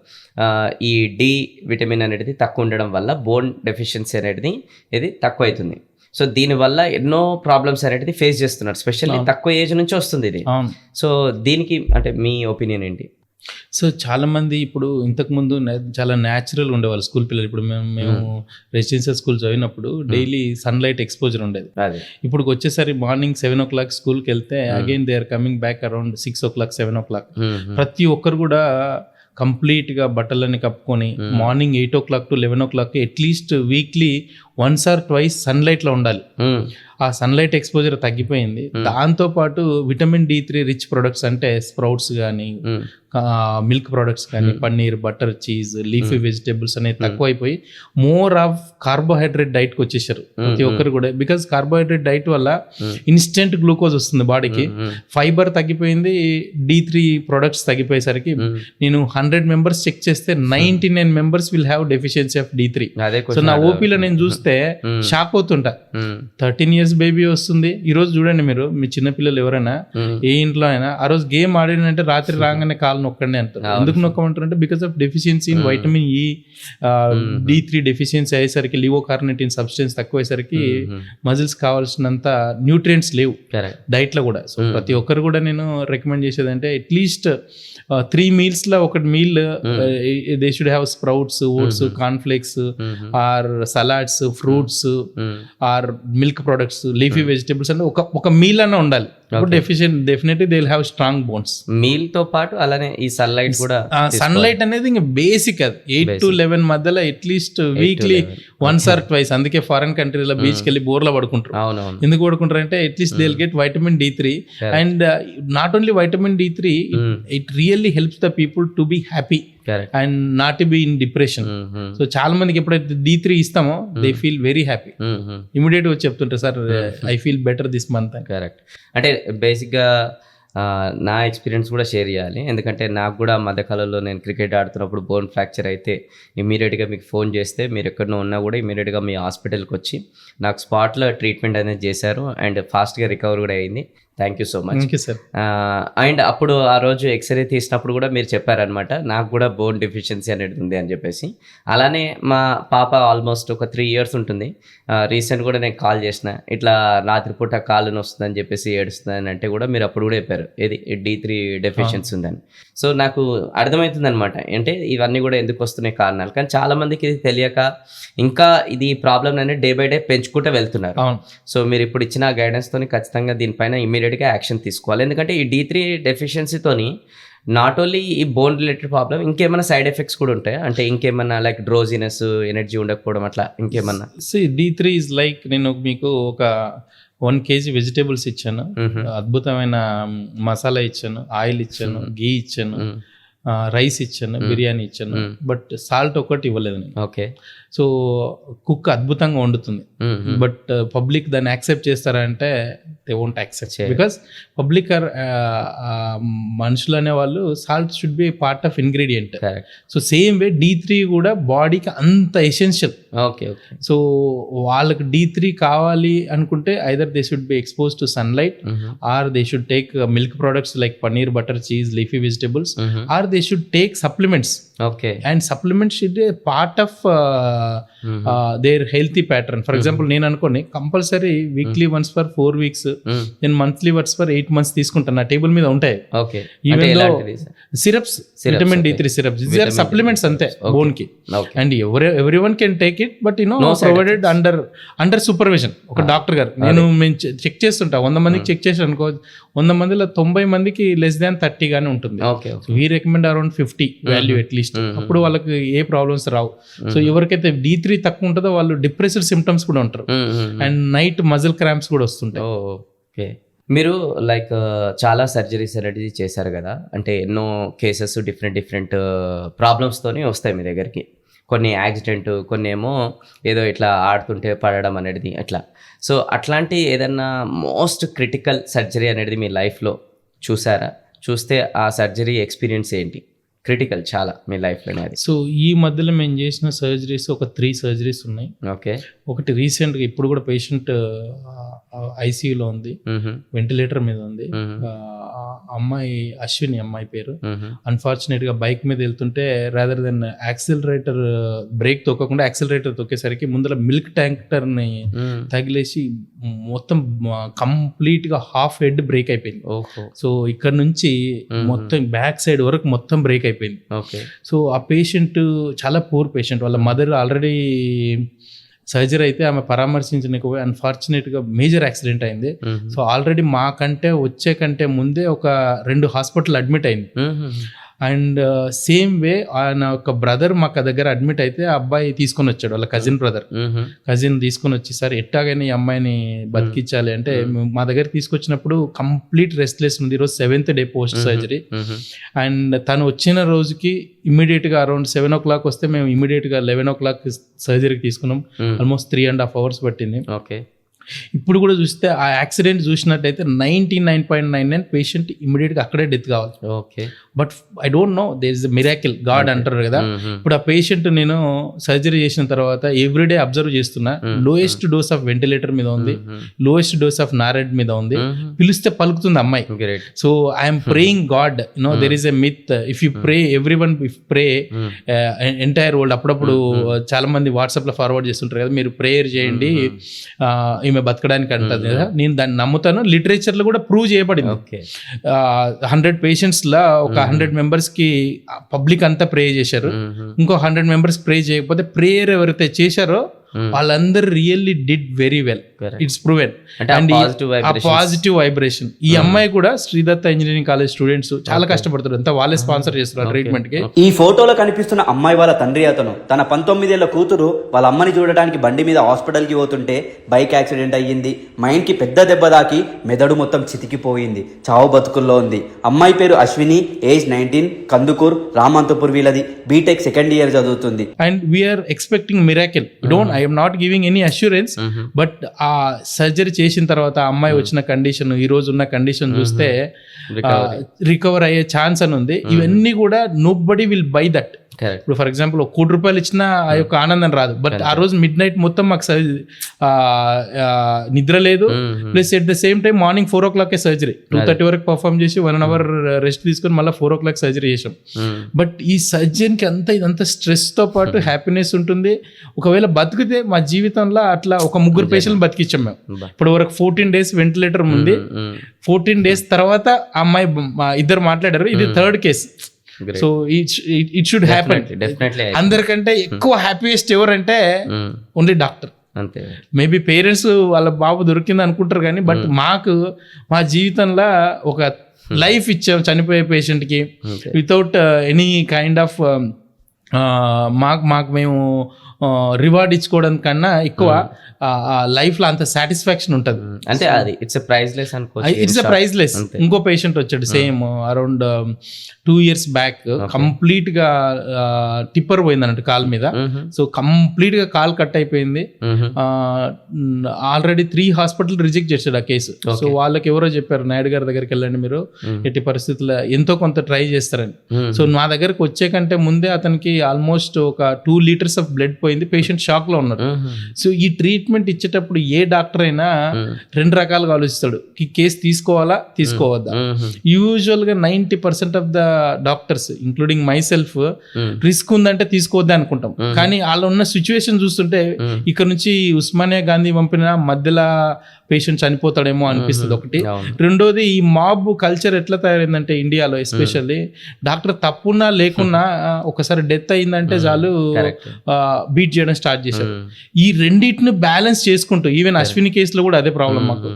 ఈ డి విటమిన్ అనేది తక్కువ ఉండడం వల్ల బోన్ డెఫిషియన్సీ అనేది ఇది తక్కువ అవుతుంది. సో దీనివల్ల ఎన్నో ప్రాబ్లమ్స్ అనేది ఫేస్ చేస్తున్నారు, స్పెషల్లీ తక్కువ ఏజ్ నుంచి వస్తుంది ఇది. సో దీనికి అంటే మీ ఒపీనియన్ ఏంటి? సో చాలా మంది ఇప్పుడు ఇంతకుముందు చాలా న్యాచురల్ ఉండేవాళ్ళు స్కూల్ పిల్లలు. ఇప్పుడు మేము రెసిడెన్షియల్ స్కూల్ చదివినప్పుడు డైలీ సన్లైట్ ఎక్స్పోజర్ ఉండేది. ఇప్పుడు వచ్చేసరి మార్నింగ్ 7 o'clock స్కూల్కి వెళ్తే again they are coming back around 6 o'clock 7 o'clock. ప్రతి ఒక్కరు కూడా కంప్లీట్గా బట్టలన్నీ కప్పుకొని morning 8 o'clock to 11 o'clock at least weekly 1 or 2 సన్లైట్లో ఉండాలి. ఆ సన్లైట్ ఎక్స్పోజర్ తగ్గిపోయింది. దాంతోపాటు విటమిన్ D3 రిచ్ ప్రొడక్ట్స్ అంటే స్ప్రౌట్స్ కానీ, మిల్క్ ప్రొడక్ట్స్ కానీ, paneer, butter, cheese, leafy vegetables అనేది తక్కువైపోయి మోర్ ఆఫ్ కార్బోహైడ్రేట్ డైట్కి వచ్చేసారు ప్రతి ఒక్కరు కూడా. బికాజ్ కార్బోహైడ్రేట్ డైట్ వల్ల ఇన్స్టెంట్ గ్లూకోజ్ వస్తుంది బాడీకి, ఫైబర్ తగ్గిపోయింది, D3 ప్రొడక్ట్స్ తగ్గిపోయేసరికి నేను 100 members చెక్ చేస్తే 99 members will have deficiency of D3. So నా ఓపీలో నేను చూస్తే షాక్ అవుతుంటా. 13 years బేబీ వస్తుంది. ఈ రోజు చూడండి మీరు, మీ చిన్నపిల్లలు ఎవరైనా ఏ ఇంట్లో అయినా ఆ రోజు గేమ్ ఆడినంటే రాత్రి రాగానే కాలు నొక్కండి అంటారు. ఎందుకు నొక్కమంటారు అంటే because of deficiency in vitamin E, D3 deficiency అయ్యేసరికి, లివోకార్నిటిన్ సబ్స్టెన్స్ తక్కువ అయ్యేసరికి మజిల్స్ కావాల్సినంత న్యూట్రియంట్స్ లేవు డైట్ లో కూడా. సో ప్రతి ఒక్కరు కూడా నేను రికమెండ్ చేసేది అంటే అట్లీస్ట్ 3 meals లో ఒక meal they should have sprouts, oats, cornflakes or salads, fruits or milk products, leafy vegetables అంటే ఒక మీల్ అన్న ఉండాలి. Definitely they will have strong bones. Meal తో పాటు అలానే ఈ సన్లైట్ కూడా, సన్లైట్ అనేది ఇంకా బేసిక్. అది 8 to 11 మధ్యలో అట్లీస్ట్ వీక్లీ 1 or 2. అందుకే ఫారెన్ కంట్రీలో బీచ్కి వెళ్ళి బోర్లో పడుకుంటారు. ఎందుకు పడుకుంటారు అంటే at least they will get vitamin D3. And not only vitamin D3, it really helps the people to be happy and not to be in depression. So చాలా మందికి ఎప్పుడైతే D3 ఇస్తామో they feel very happy. Immediate గా చెప్తుంటారు, sir I feel better this month. Correct. అంటే బేసిక్గా నా experience కూడా షేర్ చేయాలి, ఎందుకంటే నాకు కూడా మధ్యకాలంలో నేను క్రికెట్ ఆడుతున్నప్పుడు బోన్ ఫ్రాక్చర్ అయితే ఇమీడియట్గా మీకు ఫోన్ చేస్తే మీరు ఎక్కడో ఉన్నా కూడా ఇమీడియట్గా మీ హాస్పిటల్కి వచ్చి నాకు స్పాట్లో ట్రీట్మెంట్ అనేది చేశారు అండ్ ఫాస్ట్గా రికవర్ కూడా అయింది. Thank you so much sir. And అప్పుడు ఆ రోజు ఎక్స్రే తీసినప్పుడు కూడా మీరు చెప్పారనమాట నాకు కూడా బోన్ డెఫిషియన్సీ అనేది ఉంది అని చెప్పేసి. అలానే మా పాప ఆల్మోస్ట్ ఒక 3 years ఉంటుంది. రీసెంట్ కూడా నేను కాల్ చేసిన, ఇట్లా రాత్రిపూట కాలు వస్తుందని చెప్పేసి ఏడుస్తుందని అంటే కూడా మీరు అప్పుడు కూడా చెప్పారు ఏది D3 డెఫిషియన్సీ ఉందని. సో నాకు అర్థమవుతుంది అనమాట, అంటే ఇవన్నీ కూడా ఎందుకు వస్తున్నాయి కారణాలు. కానీ చాలా మందికి ఇది తెలియక ఇంకా ఇది ప్రాబ్లమ్ అనేది డే బై డే పెంచుకుంటూ వెళ్తున్నారు. సో మీరు ఇప్పుడు ఇచ్చిన గైడెన్స్ తోని ఖచ్చితంగా దీనిపైన ఇమీడియట్గా యాక్షన్ తీసుకోవాలి. ఎందుకంటే ఈ D3 డెఫిషియన్సీతోని నాట్ ఓన్లీ ఈ బోన్ రిలేటెడ్ ప్రాబ్లమ్, ఇంకేమైనా సైడ్ ఎఫెక్ట్స్ కూడా ఉంటాయి అంటే ఇంకేమన్నా లైక్ డ్రోజినెస్, ఎనర్జీ ఉండకపోవడం అట్లా ఇంకేమన్నా? D3 ఇస్ లైక్, నేను మీకు ఒక 1 kg వెజిటేబుల్స్ ఇచ్చాను, అద్భుతమైన మసాలా ఇచ్చాను, ఆయిల్ ఇచ్చాను, గీ ఇచ్చాను, రైస్ ఇచ్చాను, బిర్యానీ ఇచ్చాను, బట్ సాల్ట్ ఒకటి ఇవ్వలేదు నేను. ఓకే. సో కుక్ అద్భుతంగా వండుతుంది. బట్ పబ్లిక్ దాన్ని యాక్సెప్ట్ చేస్తారంటే they won't accept because public or మనుషులు అనే వాళ్ళు salt should be part of ingredient. So same way D3 కూడా బాడీకి అంత ఎసెన్షియల్. Okay okay. సో వాళ్ళకి D3 కావాలి అనుకుంటే either they should be expose to sunlight or they should take milk products like paneer, butter, cheese, leafy vegetables or they should take supplements. Okay. And supplements should a part of their healthy pattern. For example నేను అనుకోని compulsory weekly once for 4 weeks, నేను monthly once for 8 months తీసుకుంటాను. నా table మీద ఉంటాయి. Okay. Even though syrups, vitamin D3 syrups, these are supplements అంతే bone కి. And every one can take it, but provided under supervision ఒక doctor గారు. నేను చెక్ చేస్తుంటా, 100 మందికి చెక్ చేసి అనుకో, 100 మందిలో 90 మందికి లెస్ దాన్ 30 గానే ఉంటుంది. We recommend around 50 value at least. అప్పుడు వాళ్ళకి ఏ ప్రాబ్లమ్స్ రావు. సో ఎవరికైతే D3 తక్కువ ఉంటుందో వాళ్ళు డిప్రెస్డ్ సిమ్టమ్స్ కూడా ఉంటారు. అండ్ నైట్ మజిల్ క్రాంప్స్ కూడా వస్తుంటాయి. ఓకే. మీరు లైక్ చాలా సర్జరీస్ అనేది చేశారు కదా, అంటే ఎన్నో కేసెస్ డిఫరెంట్ ప్రాబ్లమ్స్తోనే వస్తాయి మీ దగ్గరికి. కొన్ని యాక్సిడెంట్, కొన్ని ఏమో ఏదో ఇట్లా ఆడుతుంటే పడడం అనేది అట్లా. సో అట్లాంటి ఏదన్నా మోస్ట్ క్రిటికల్ సర్జరీ అనేది మీ లైఫ్లో చూసారా? చూస్తే ఆ సర్జరీ ఎక్స్పీరియన్స్ ఏంటి? క్రిటికల్ చాలా మీ లైఫ్లోనే అది. సో ఈ మధ్యలో మేము చేసిన సర్జరీస్ ఒక 3 surgeries ఉన్నాయి. ఓకే. ఒకటి రీసెంట్గా ఇప్పుడు కూడా పేషెంట్ ఐసీయూలో ఉంది, వెంటిలేటర్ మీద ఉంది. అమ్మాయి అశ్విని, అమ్మాయి పేరు. అన్ఫార్చునేట్ గా బైక్ మీద వెళ్తుంటే రాదర్ దెన్ యాక్సిలరేటర్ బ్రేక్ తొక్కకుండా యాక్సిలరేటర్ తొక్కేసరికి ముందర మిల్క్ ట్యాంకర్ ని తగిలేసి మొత్తం కంప్లీట్ గా హాఫ్ హెడ్ బ్రేక్ అయిపోయింది. సో ఇక్కడ నుంచి మొత్తం బ్యాక్ సైడ్ వరకు మొత్తం బ్రేక్ అయిపోయింది. సో ఆ పేషెంట్ చాలా పూర్ పేషెంట్, వాళ్ళ మదర్ ఆల్రెడీ సర్జరీ అయితే ఆమె పరామర్శించకపోయి అన్ఫార్చునేట్గా మేజర్ యాక్సిడెంట్ అయింది. సో ఆల్రెడీ మాకంటే వచ్చే కంటే ముందే ఒక 2 హాస్పిటల్ అడ్మిట్ అయింది. అండ్ సేమ్ వే ఆయన ఒక బ్రదర్ మాకు దగ్గర అడ్మిట్ అయితే ఆ అబ్బాయి తీసుకొని వచ్చాడు, వాళ్ళ కజిన్ తీసుకొని వచ్చి సార్ ఎట్టాగైనా ఈ అమ్మాయిని బతికించాలి అంటే మా దగ్గర తీసుకొచ్చినప్పుడు కంప్లీట్ రెస్ట్లెస్ ఉంది. ఈరోజు 7th day post surgery. And తను వచ్చిన రోజుకి ఇమీడియట్గా అరౌండ్ 7 o'clock వస్తే మేము ఇమీడియట్గా 11 o'clock సర్జరీకి తీసుకున్నాం. ఆల్మోస్ట్ 3.5 hours పట్టింది. ఓకే. ఇప్పుడు కూడా చూస్తే ఆ యాక్సిడెంట్ చూసినట్టయితే 99.99% పేషెంట్ ఇమీడియట్గా అక్కడే డెత్ కావాలి. Okay. But I don't know, there is miracle, God అంటారు కదా. ఇప్పుడు ఆ పేషెంట్ నేను సర్జరీ చేసిన తర్వాత ఎవ్రీడే అబ్జర్వ్ చేస్తున్నా, లోయెస్ట్ డోస్ ఆఫ్ వెంటిలేటర్ మీద ఉంది, లోయెస్ట్ డోస్ ఆఫ్ నారెడ్ మీద ఉంది. పిలిస్తే పలుకుతుంది అమ్మాయి. So I'm praying God, you know there is a myth, if you pray every one pray entire world. అప్పుడప్పుడు చాలా మంది వాట్సాప్ లో ఫార్వర్డ్ చేస్తుంటారు కదా, మీరు ప్రేయర్ చేయండి ఈమె బతకడానికి అంటది కదా. నేను దాన్ని నమ్ముతాను. లిటరేచర్ లో కూడా ప్రూవ్ చేయబడింది. 100 patients లా ఒక 100 members కి పబ్లిక్ అంతా ప్రే చేశారు. ఇంకో 100 members ప్రే చేయకపోతే ప్రేయర్ ఎవరైతే చేశారో వాళ్ళందరూ really did very well. It's proven. And ఆ పాజిటివ్ వైబ్రేషన్. ఈ అమ్మాయి కూడా శ్రీదత్త ఇంజనీరింగ్ కాలేజ్ స్టూడెంట్స్ చాలా కష్టపడతారు, అంతా వాళ్ళే స్పాన్సర్ చేస్తున్నారు ట్రీట్మెంట్ కి. ఈ ఫోటోలో కనిపిస్తున్న అమ్మాయి వాళ్ళ తండ్రి అతను. తన 19 ఏళ్ల కూతురు వాళ్ళ అమ్మని చూడడానికి బండి మీద హాస్పిటల్ కి పోతుంటే బైక్ యాక్సిడెంట్ అయ్యింది. మైండ్ కి పెద్ద దెబ్బ తాకి మెదడు మొత్తం చితికిపోయింది. చావు బతుకుల్లో ఉంది. అమ్మాయి పేరు అశ్విని, ఏజ్ 19, కందుకూర్, రామంతపూర్ వీళ్ళది. బీటెక్ 2nd year చదువుతుంది. And we are expecting miracle. I'm not giving any assurance, but ఆ సర్జరీ చేసిన తర్వాత ఆ అమ్మాయి వచ్చిన కండిషన్, ఈ రోజు ఉన్న కండిషన్ చూస్తే రికవర్ అయ్యే ఛాన్స్ అని ఉంది. ఇవన్నీ కూడా నోబడీ విల్ బై దట్. ఇప్పుడు ఫర్ ఎగ్జాంపుల్ 1 కోటి రూపాయలు ఇచ్చినా ఆ యొక్క ఆనందం రాదు. బట్ ఆ రోజు midnight మొత్తం మాకు నిద్ర లేదు. Plus at the same time morning 4 o'clock surgery, 2:30 వరకు పర్ఫామ్ చేసి 1 hour రెస్ట్ తీసుకొని మళ్ళీ 4 o'clock సర్జరీ చేసాం. బట్ ఈ సర్జన్కి అంతా ఇదంతా స్ట్రెస్ తో పాటు హ్యాపీనెస్ ఉంటుంది. ఒకవేళ బతికితే మా జీవితంలో అట్లా ఒక 3 పేషెంట్లు బతికిచ్చాం మేము. ఇప్పుడు వరకు 14 days వెంటిలేటర్ ఉంది. 14 days తర్వాత ఆ అమ్మాయి ఇద్దరు మాట్లాడారు. ఇది 3rd case. So it should happen. అందరికంటే ఎక్కువ హ్యాపీయెస్ట్ ఎవరంటే ఓన్లీ డాక్టర్. మేబీ పేరెంట్స్ వాళ్ళ బాబు దొరికింది అనుకుంటారు కానీ, బట్ మాకు మా జీవితంలో ఒక లైఫ్ ఇచ్చాం చనిపోయే పేషెంట్ కి వితౌట్ ఎనీ కైండ్ ఆఫ్ మాకు మేము రివార్డ్ ఇచ్చుకోవడం కన్నా ఎక్కువ లైఫ్లో అంత సాటిస్ఫాక్షన్ ఉంటుంది. అంటే అది ఇట్స్ ప్రైజ్లెస్ అనుకోవచ్చు. It's priceless. ఇంకో పేషెంట్ వచ్చాడు same around 2 years back, complete గా టిప్పర్ పోయింది అన్నట్టు కాలు మీద. సో కంప్లీట్ గా కాల్ కట్ అయిపోయింది. ఆల్రెడీ 3 hospitals రిజెక్ట్ చేశాడు ఆ కేసు. సో వాళ్ళకి ఎవరో చెప్పారు, నాయుడు గారి దగ్గరికి వెళ్ళండి మీరు, ఎట్టి పరిస్థితుల్లో ఎంతో కొంత ట్రై చేస్తారని. సో నా దగ్గరకు వచ్చే కంటే ముందే అతనికి ఆల్మోస్ట్ ఒక 2 liters ఆఫ్ బ్లడ్ పోయింది. పేషెంట్ షాక్ లో ఉన్నారు. సో ఈ ట్రీట్మెంట్ ఇచ్చేటప్పుడు ఏ డాక్టర్ అయినా 2 రకాలుగా ఆలోచిస్తాడు, ఈ కేసు తీసుకోవాలా తీసుకోవద్దా. యూజువల్ గా 90% of the doctors including my self risk ఉందంటే తీసుకోవద్దా అనుకుంటాం. కానీ వాళ్ళ ఉన్న సిచ్యువేషన్ చూస్తుంటే ఇక్కడ నుంచి ఉస్మానియా గాంధీ పంపిన మధ్యలో పేషెంట్ చనిపోతాడేమో అనిపిస్తుంది ఒకటి. రెండోది ఈ మాబ్ కల్చర్ ఎట్లా తయారైందంటే ఇండియాలో ఎస్పెషల్లీ డాక్టర్ తప్పున్నా లేకున్నా ఒకసారి డెత్ అయిందంటే చాలు బీట్ చేయడం స్టార్ట్ చేశారు. ఈ రెండింటిని బ్యాలెన్స్ చేసుకుంటూ ఈవెన్ అశ్విని కేసులో కూడా అదే ప్రాబ్లం మాకు.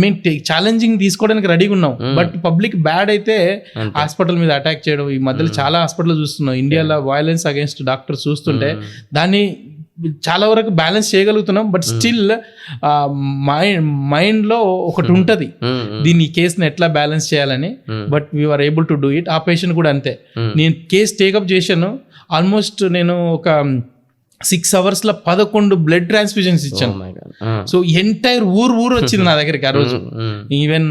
మేము ఛాలెంజింగ్ తీసుకోవడానికి రెడీగా ఉన్నాం, బట్ పబ్లిక్ బ్యాడ్ అయితే హాస్పిటల్ మీద అటాక్ చేయడం. ఈ మధ్యలో చాలా హాస్పిటల్ చూస్తున్నాం ఇండియాలో వైలెన్స్ అగేన్స్ట్ డాక్టర్ చూస్తుంటే దాన్ని చాలా వరకు బ్యాలెన్స్ చేయగలుగుతున్నాం. బట్ స్టిల్ మైండ్ లో ఒకటి ఉంటది, దీన్ని ఈ కేసుని ఎట్లా బ్యాలెన్స్ చేయాలని. But we are able to do it. ఆ పేషెంట్ కూడా అంతే. నేను కేసు టేకప్ చేశాను. ఆల్మోస్ట్ నేను ఒక 6 hours లో 11 బ్లడ్ ట్రాన్స్ఫ్యూజన్స్ ఇచ్చాను. సో ఎంటైర్ ఊరు వచ్చింది నా దగ్గరికి ఆ రోజు. Even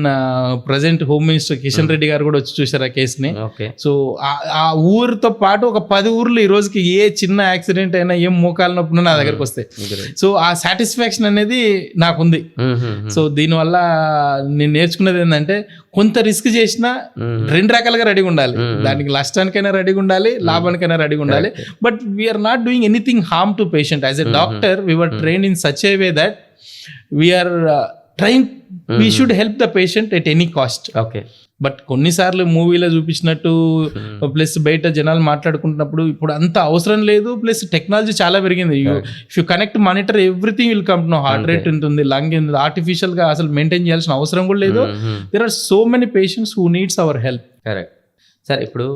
present home minister Kishan Reddy గారు కూడా వచ్చి చూసారు ఆ కేసుని. సో ఆ ఊరితో పాటు ఒక 10 ఊర్లు ఈ రోజుకి ఏ చిన్న యాక్సిడెంట్ అయినా ఏం మోకాలు నొప్పున నా దగ్గరకు వస్తాయి. సో ఆ సాటిస్ఫాక్షన్ అనేది నాకుంది. సో దీనివల్ల నేను నేర్చుకున్నది ఏంటంటే కొంత రిస్క్ చేసినా 2 రకాలుగా రెడీగా ఉండాలి. దానికి నష్టానికైనా రెడీగా ఉండాలి, లాభానికైనా రెడీగా ఉండాలి. But we are not doing anything harm to patient. As a doctor, we were trained in such a way that we are trying, we should help the patient at any cost. Okay. But కొన్నిసార్లు మూవీలో చూపించినట్టు plus బయట జనాలు మాట్లాడుకుంటున్నప్పుడు ఇప్పుడు అంత అవసరం లేదు. Plus technology చాలా పెరిగింది. If you connect monitor everything will come. No heart rate ఉంటుంది, లంగ్ ఉంటుంది, ఆర్టిఫిషియల్ గా అసలు మెయింటైన్ చేయాల్సిన అవసరం కూడా లేదు. There are so many patients who needs our help. Correct sir. ఇప్పుడు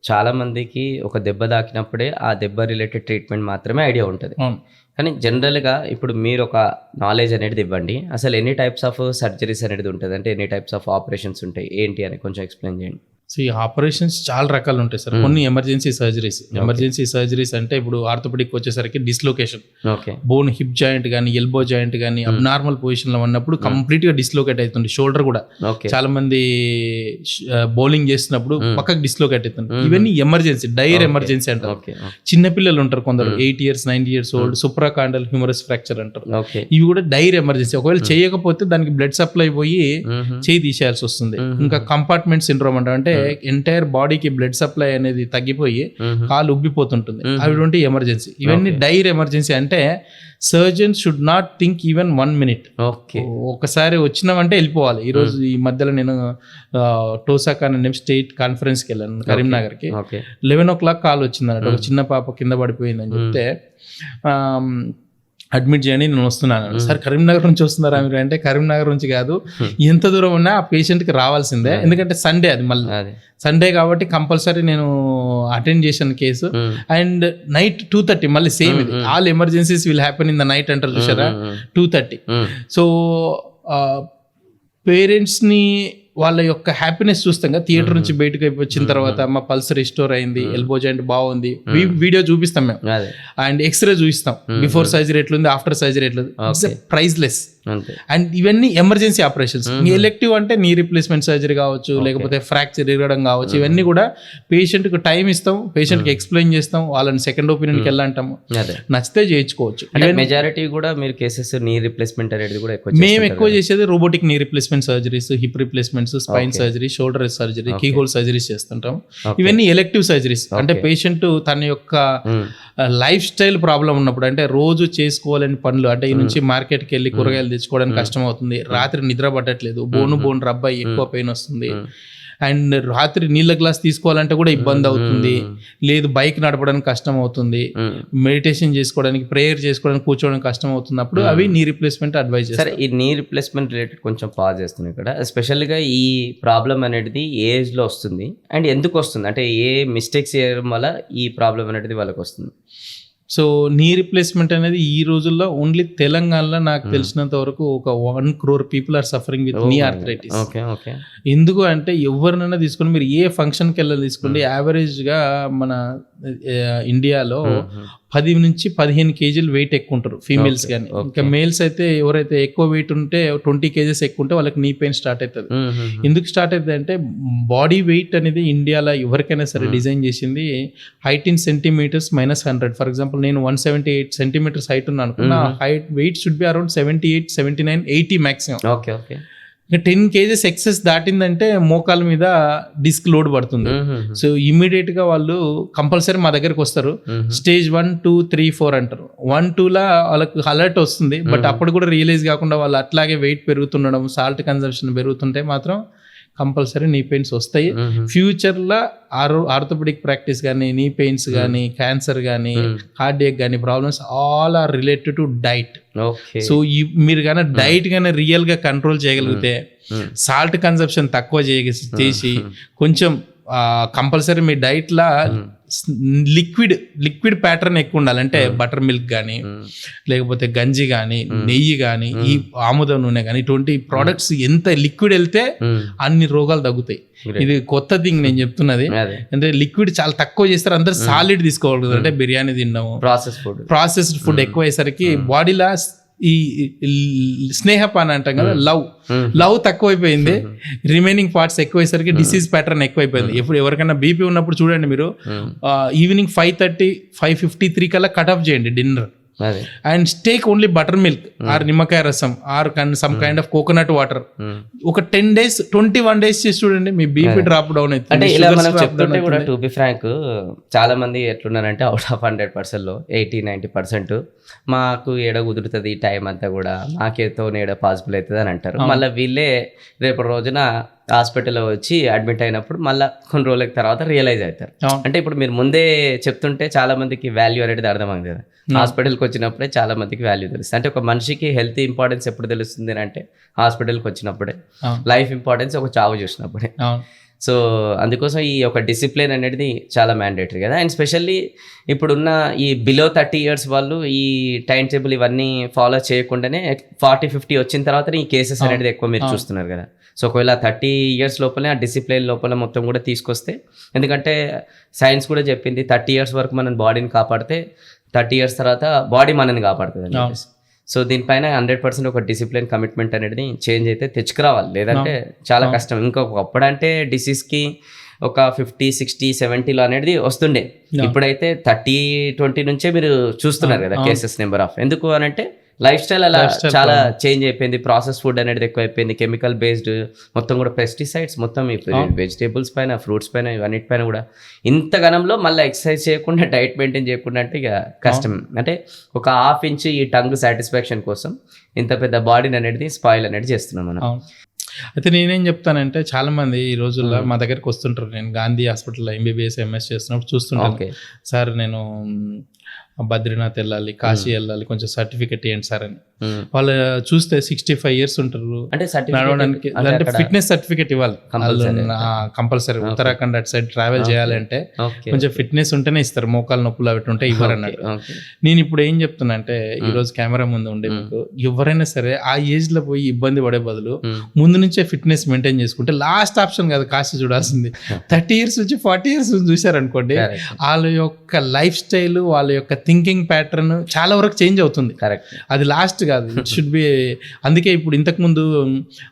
చాలా మందికి ఒక దెబ్బ తాకినప్పుడే ఆ దెబ్బ రిలేటెడ్ ట్రీట్మెంట్ మాత్రమే ఐడియా ఉంటుంది. కానీ జనరల్గా ఇప్పుడు మీరు ఒక నాలెడ్జ్ అనేది ఇవ్వండి, అసలు ఎన్ని టైప్స్ ఆఫ్ సర్జరీస్ అనేది ఉంటుంది, అంటే ఎన్ని టైప్స్ ఆఫ్ ఆపరేషన్స్ ఉంటాయి ఏంటి అని కొంచెం ఎక్స్ప్లెయిన్ చేయండి. సో ఈ ఆపరేషన్స్ చాలా రకాలు ఉంటాయి సార్. కొన్ని ఎమర్జెన్సీ సర్జరీస్ అంటే ఇప్పుడు ఆర్థోపెడిక్ వచ్చేసరికి డిస్లోకేషన్, బోన్ హిప్ జాయింట్ కానీ ఎల్బో జాయింట్ కానీ అబ్నార్మల్ పొజిషన్ లో ఉన్నప్పుడు కంప్లీట్ గా డిస్లోకేట్ అవుతుంది. షోల్డర్ కూడా చాలా మంది బౌలింగ్ చేస్తున్నప్పుడు పక్కకు డిస్లోకేట్ అవుతుంది. ఇవన్నీ ఎమర్జెన్సీ, డైర్ ఎమర్జెన్సీ అంటారు. చిన్నపిల్లలు ఉంటారు కొందరు 8 years 9 years old, supracondylar humerus fracture అంటారు. ఇవి కూడా డైర్ ఎమర్జెన్సీ. ఒకవేళ చేయకపోతే దానికి బ్లడ్ సప్లై పోయి చేయి తీసేయాల్సి వస్తుంది. ఇంకా కంపార్ట్మెంట్ సిండ్రోమ్ అంటే ఎంటైర్ బాడీకి బ్లడ్ సప్లై అనేది తగ్గిపోయి కాలు ఉబ్బిపోతుంటుంది. అటువంటి ఎమర్జెన్సీ. ఇవన్నీ డైర్ ఎమర్జెన్సీ. అంటే surgeon should not think even 1 minute. ఒకసారి వచ్చినామంటే వెళ్ళిపోవాలి. ఈ రోజు ఈ మధ్యలో నేను టోసాకా స్టేట్ కాన్ఫరెన్స్ కి వెళ్ళాను కరీంనగర్కి. 11 o'clock కాల్ వచ్చింది అన్నట్టు. ఒక చిన్న పాప కింద పడిపోయిందని చెప్తే అడ్మిట్ చేయండి, నేను వస్తున్నాను. సార్ కరీంనగర్ నుంచి వస్తున్నారా మీరు అంటే, కరీంనగర్ నుంచి కాదు, ఎంత దూరం ఉన్నా ఆ పేషెంట్కి రావాల్సిందే. ఎందుకంటే సండే, అది మళ్ళీ సండే కాబట్టి కంపల్సరీ నేను అటెండ్ చేశాను కేసు. అండ్ నైట్ 2:30 మళ్ళీ సేమ్ ఇది. All emergencies will happen in the night అంటారు చూసారా, 2:30. సో పేరెంట్స్ని వాళ్ళ యొక్క హ్యాపీనెస్ చూస్తాం కదా, థియేటర్ నుంచి బయటకు వచ్చిన తర్వాత మా పల్స్ రిస్టోర్ అయింది, ఎల్బో జాయింట్ బాగుంది, వీడియో చూపిస్తాం మేము. అండ్ ఎక్స్రే చూపిస్తాం, బిఫోర్ సర్జరీ ఎట్లుంది, ఆఫ్టర్ సర్జరీ ఎట్లుంది. It's priceless. అండ్ ఇవన్నీ ఎమర్జెన్సీ ఆపరేషన్స్. ఎలెక్టివ్ అంటే నీ రీప్లేస్మెంట్ సర్జరీ కావచ్చు, లేకపోతే ఫ్రాక్చర్ ఇరగడం కావచ్చు. ఇవన్నీ కూడా పేషెంట్ కు టైం ఇస్తాం, పేషెంట్ కి ఎక్స్ప్లెయిన్ చేస్తాం, వాళ్ళని సెకండ్ ఒపీనియన్ కి వెళ్ళంటాము, నచ్చితే చేయించుకోవచ్చు. మెజారిటీ కూడా మీరు కేసెస్ నీ రీప్లేస్మెంట్ అనేది కూడా మేము ఎక్కువ చేసేది robotic knee replacement surgeries, hip replacements, spine surgery, shoulder surgery, keyhole surgeries చేస్తుంటాం. ఇవన్నీ ఎలెక్టివ్ సర్జరీస్. అంటే పేషెంట్ తన యొక్క లైఫ్ స్టైల్ ప్రాబ్లం ఉన్నప్పుడు, అంటే రోజు చేసుకోవాలని పనులు, అంటే ఈ నుంచి మార్కెట్కి వెళ్ళి కూరగాయలు తెచ్చుకోవడానికి కష్టం అవుతుంది, రాత్రి నిద్ర పట్టట్లేదు, బోన్ రబ్బ ఎక్కువ పెయిన్ వస్తుంది, అండ్ రాత్రి నీళ్ళ గ్లాస్ తీసుకోవాలంటే కూడా ఇబ్బంది అవుతుంది, లేదు బైక్ నడపడానికి కష్టం అవుతుంది, మెడిటేషన్ చేసుకోవడానికి, ప్రేయర్ చేసుకోవడానికి కూర్చోవడానికి కష్టం అవుతుంది, అప్పుడు అవి నీ రీప్లేస్మెంట్ అడ్వైజ్ చేస్తారు. ఈ నీ రీప్లేస్మెంట్ రిలేటెడ్ కొంచెం పాజ్ చేస్తున్నాయి ఇక్కడ. ఎస్పెషల్గా ఈ ప్రాబ్లం అనేది ఏ ఏజ్లో వస్తుంది అండ్ ఎందుకు వస్తుంది, అంటే ఏ మిస్టేక్స్ చేయడం వల్ల ఈ ప్రాబ్లం అనేది వాళ్ళకి వస్తుంది? సో నీ రిప్లేస్మెంట్ అనేది ఈ రోజుల్లో ఓన్లీ తెలంగాణలో నాకు తెలిసినంత వరకు ఒక 1 crore people are suffering with knee arthritis. Okay okay. ఎందుకు అంటే ఎవరినైనా తీసుకొని మీరు ఏ ఫంక్షన్కి వెళ్ళాలి తీసుకోండి, యావరేజ్గా మన ఇండియాలో 10 నుంచి 15 kgs వెయిట్ ఎక్కువ ఉంటారు ఫీమేల్స్ కానీ. ఇంకా మేల్స్ అయితే ఎవరైతే ఎక్కువ వెయిట్ ఉంటే 20 kgs ఎక్కువ ఉంటే వాళ్ళకి నీ పెయిన్ స్టార్ట్ అవుతుంది. ఎందుకు స్టార్ట్ అవుతుంది అంటే బాడీ వెయిట్ అనేది ఇండియాలో ఎవరికైనా సరే డిజైన్ చేసింది 18 centimeters - 100. ఫర్ ఎగ్జాంపుల్ నేను 178 centimeters హైట్ ఉన్నాను అనుకున్నా, height weight should be around 78, 79, 80 maximum. Okay okay. 10 kgs excess దాటిందంటే మోకాల మీద డిస్క్ లోడ్ పడుతుంది. సో ఇమీడియట్ గా వాళ్ళు కంపల్సరీ మా దగ్గరకు వస్తారు. స్టేజ్ 1, 2, 3, 4 అంటారు. 1, 2లా వాళ్ళకు అలర్ట్ వస్తుంది, బట్ అప్పుడు కూడా రియలైజ్ కాకుండా వాళ్ళు అట్లాగే వెయిట్ పెరుగుతుండడం, సాల్ట్ కన్సంప్షన్ పెరుగుతుంటే మాత్రం కంపల్సరీ నీ పెయిన్స్ వస్తాయి. ఫ్యూచర్లో ఆర్థోపెడిక్ ప్రాక్టీస్ కానీ, నీ పెయిన్స్ కానీ, క్యాన్సర్ కానీ, కార్డియాక్ కానీ problems all are related to diet. So మీరు కానీ డైట్ కానీ రియల్ గా కంట్రోల్ చేయగలిగితే, సాల్ట్ కన్సంప్షన్ తక్కువ చేసి కొంచెం కంపల్సరీ మీ డైట్ లా లిక్విడ్ ప్యాటర్న్ ఎక్కువ ఉండాలి. అంటే బటర్ మిల్క్ కానీ, లేకపోతే గంజి కానీ, నెయ్యి కానీ, ఈ ఆముదం నూనె కానీ, ఇటువంటి ప్రోడక్ట్స్ ఎంత లిక్విడ్ వెళ్తే అన్ని రోగాలు తగ్గుతాయి. ఇది కొత్త థింగ్ నేను చెప్తున్నది. అంటే లిక్విడ్ చాలా తక్కువ చేస్తారు, అందరు సాలిడ్ తీసుకోవాలి. అంటే బిర్యానీ తిన్నాము, ప్రాసెస్డ్ ఫుడ్ ఎక్కువ అయ్యేసరికి బాడీలో ఈ స్నేహపాన అంటాం కదా, లవ్ తక్కువైపోయింది. రిమైనింగ్ పార్ట్స్ ఎక్కువైసరికి డిసీజ్ ప్యాటర్న్ ఎక్కువైపోయింది. ఇప్పుడు ఎవరికైనా బీపీ ఉన్నప్పుడు చూడండి మీరు, ఈవినింగ్ 5:30, 5:53 కల్లా కట్ ఆఫ్ చేయండి dinner, and take only butter milk or నిమ్మకాయ రసం or some kind of coconut water. ఒక 10 days, 21 days చేసి చూడండి, మీ బీపీ డ్రాప్ డౌన్ అవుతుంది. అంటే ఇలా మనం చెప్తుంటే కూడా టు బి ఫ్రాంక్ చాలా మంది ఎట్లున్నారంటే అవుట్ ఆఫ్ 100%లో 80-90% మాకు ఏడ కుదురుతుంది ఈ టైం అంతా కూడా, మాకేతో ఏడ పాసిబుల్ అవుతుంది అని అంటారు. మళ్ళీ వీళ్ళే రేపటి రోజున హాస్పిటల్లో వచ్చి అడ్మిట్ అయినప్పుడు మళ్ళీ కొన్ని రోజుల తర్వాత రియలైజ్ అవుతారు. అంటే ఇప్పుడు మీరు ముందే చెప్తుంటే చాలా మందికి వాల్యూ అనేది అర్థమైంది కదా, హాస్పిటల్కి వచ్చినప్పుడే చాలా మందికి వాల్యూ తెలుస్తుంది. అంటే ఒక మనిషికి హెల్త్ ఇంపార్టెన్స్ ఎప్పుడు తెలుస్తుంది అంటే హాస్పిటల్కి వచ్చినప్పుడే, లైఫ్ ఇంపార్టెన్స్ ఒక చావు చూసినప్పుడే. సో అందుకోసం ఈ ఒక డిసిప్లిన్ అనేది చాలా మ్యాండేటరీ కదా. అండ్ స్పెషల్లీ ఇప్పుడున్న ఈ బిలో 30 years వాళ్ళు ఈ టైం టేబుల్ ఇవన్నీ ఫాలో చేయకుండానే 40-50 వచ్చిన తర్వాత ఈ కేసెస్ అనేది ఎక్కువ మీరు చూస్తున్నారు కదా. సో ఒకవేళ 30 years లోపలే ఆ డిసిప్లిన్ లోపల మొత్తం కూడా తీసుకొస్తే, ఎందుకంటే సైన్స్ కూడా చెప్పింది 30 years వరకు మనం బాడీని కాపాడితే 30 years తర్వాత బాడీ మనని కాపాడుతుంది అని చెప్పేసి. సో దీనిపైన 100% ఒక డిసిప్లిన్ కమిట్మెంట్ అనేది చేంజ్ అయితే తెచ్చుకురావాలి, లేదంటే చాలా కష్టం. ఇంకొకప్పుడంటే డిసీజ్కి ఒక 50, 60, 70లో అనేది వస్తుండే. ఇప్పుడైతే 30-20 నుంచే మీరు చూస్తున్నారు కదా కేసెస్ నెంబర్ ఆఫ్. ఎందుకు అనంటే లైఫ్ స్టైల్ అలా చాలా చేంజ్ అయిపోయింది, ప్రాసెస్ ఫుడ్ అనేది ఎక్కువ అయిపోయింది, కెమికల్ బేస్డ్ మొత్తం కూడా పెస్టిసైడ్స్ మొత్తం వెజిటేబుల్స్ పైన, ఫ్రూట్స్ పైన, ఇవన్నిటిపైన కూడా. ఇంత గణంలో మళ్ళీ ఎక్సర్సైజ్ చేయకుండా, డైట్ మెయింటైన్ చేయకుండా అంటే ఇక కష్టం. అంటే ఒక 1/2 inch ఈ టంగ్ సాటిస్ఫాక్షన్ కోసం ఇంత పెద్ద బాడీని అనేది స్పాయిల్ అనేది చేస్తున్నాం మనం. అయితే నేనేం చెప్తానంటే, చాలా మంది ఈ రోజుల్లో మా దగ్గరికి వస్తుంటారు. నేను గాంధీ హాస్పిటల్లో MBBS MS చేస్తున్నప్పుడు చూస్తుంటాను, సార్ నేను బద్రీనాథ్ వెళ్ళాలి, కాశీ వెళ్ళాలి, కొంచెం సర్టిఫికెట్ ఇవ్వండి సార్ అని. వాళ్ళు చూస్తే 65 years ఉంటారు. అంటే నడవడానికి అంటే ఫిట్నెస్ సర్టిఫికెట్ ఇవ్వాలి కంపల్సరీ. ఉత్తరాఖండ్ అటు సైడ్ ట్రావెల్ చేయాలంటే కొంచెం ఫిట్నెస్ ఉంటేనే ఇస్తారు, మోకాలు నొప్పులు అవి ఉంటే ఇవ్వరు అన్నట్టు. నేను ఇప్పుడు ఏం చెప్తున్నా అంటే, ఈ రోజు కెమెరా ముందు ఉండే మీకు ఎవరైనా సరే ఆ ఏజ్ లో పోయి ఇబ్బంది పడే బదులు ముందు నుంచే ఫిట్నెస్ మెయింటైన్ చేసుకుంటే లాస్ట్ ఆప్షన్ కాదు కాశీ చూడాల్సింది. 30 years నుంచి 40 years చూసారనుకోండి, వాళ్ళ యొక్క లైఫ్ స్టైల్, వాళ్ళ యొక్క థింకింగ్ ప్యాటర్న్ చాలా వరకు చేంజ్ అవుతుంది. అది లాస్ట్ కాదు, ఇట్ షుడ్ బి. అందుకే ఇప్పుడు ఇంతకుముందు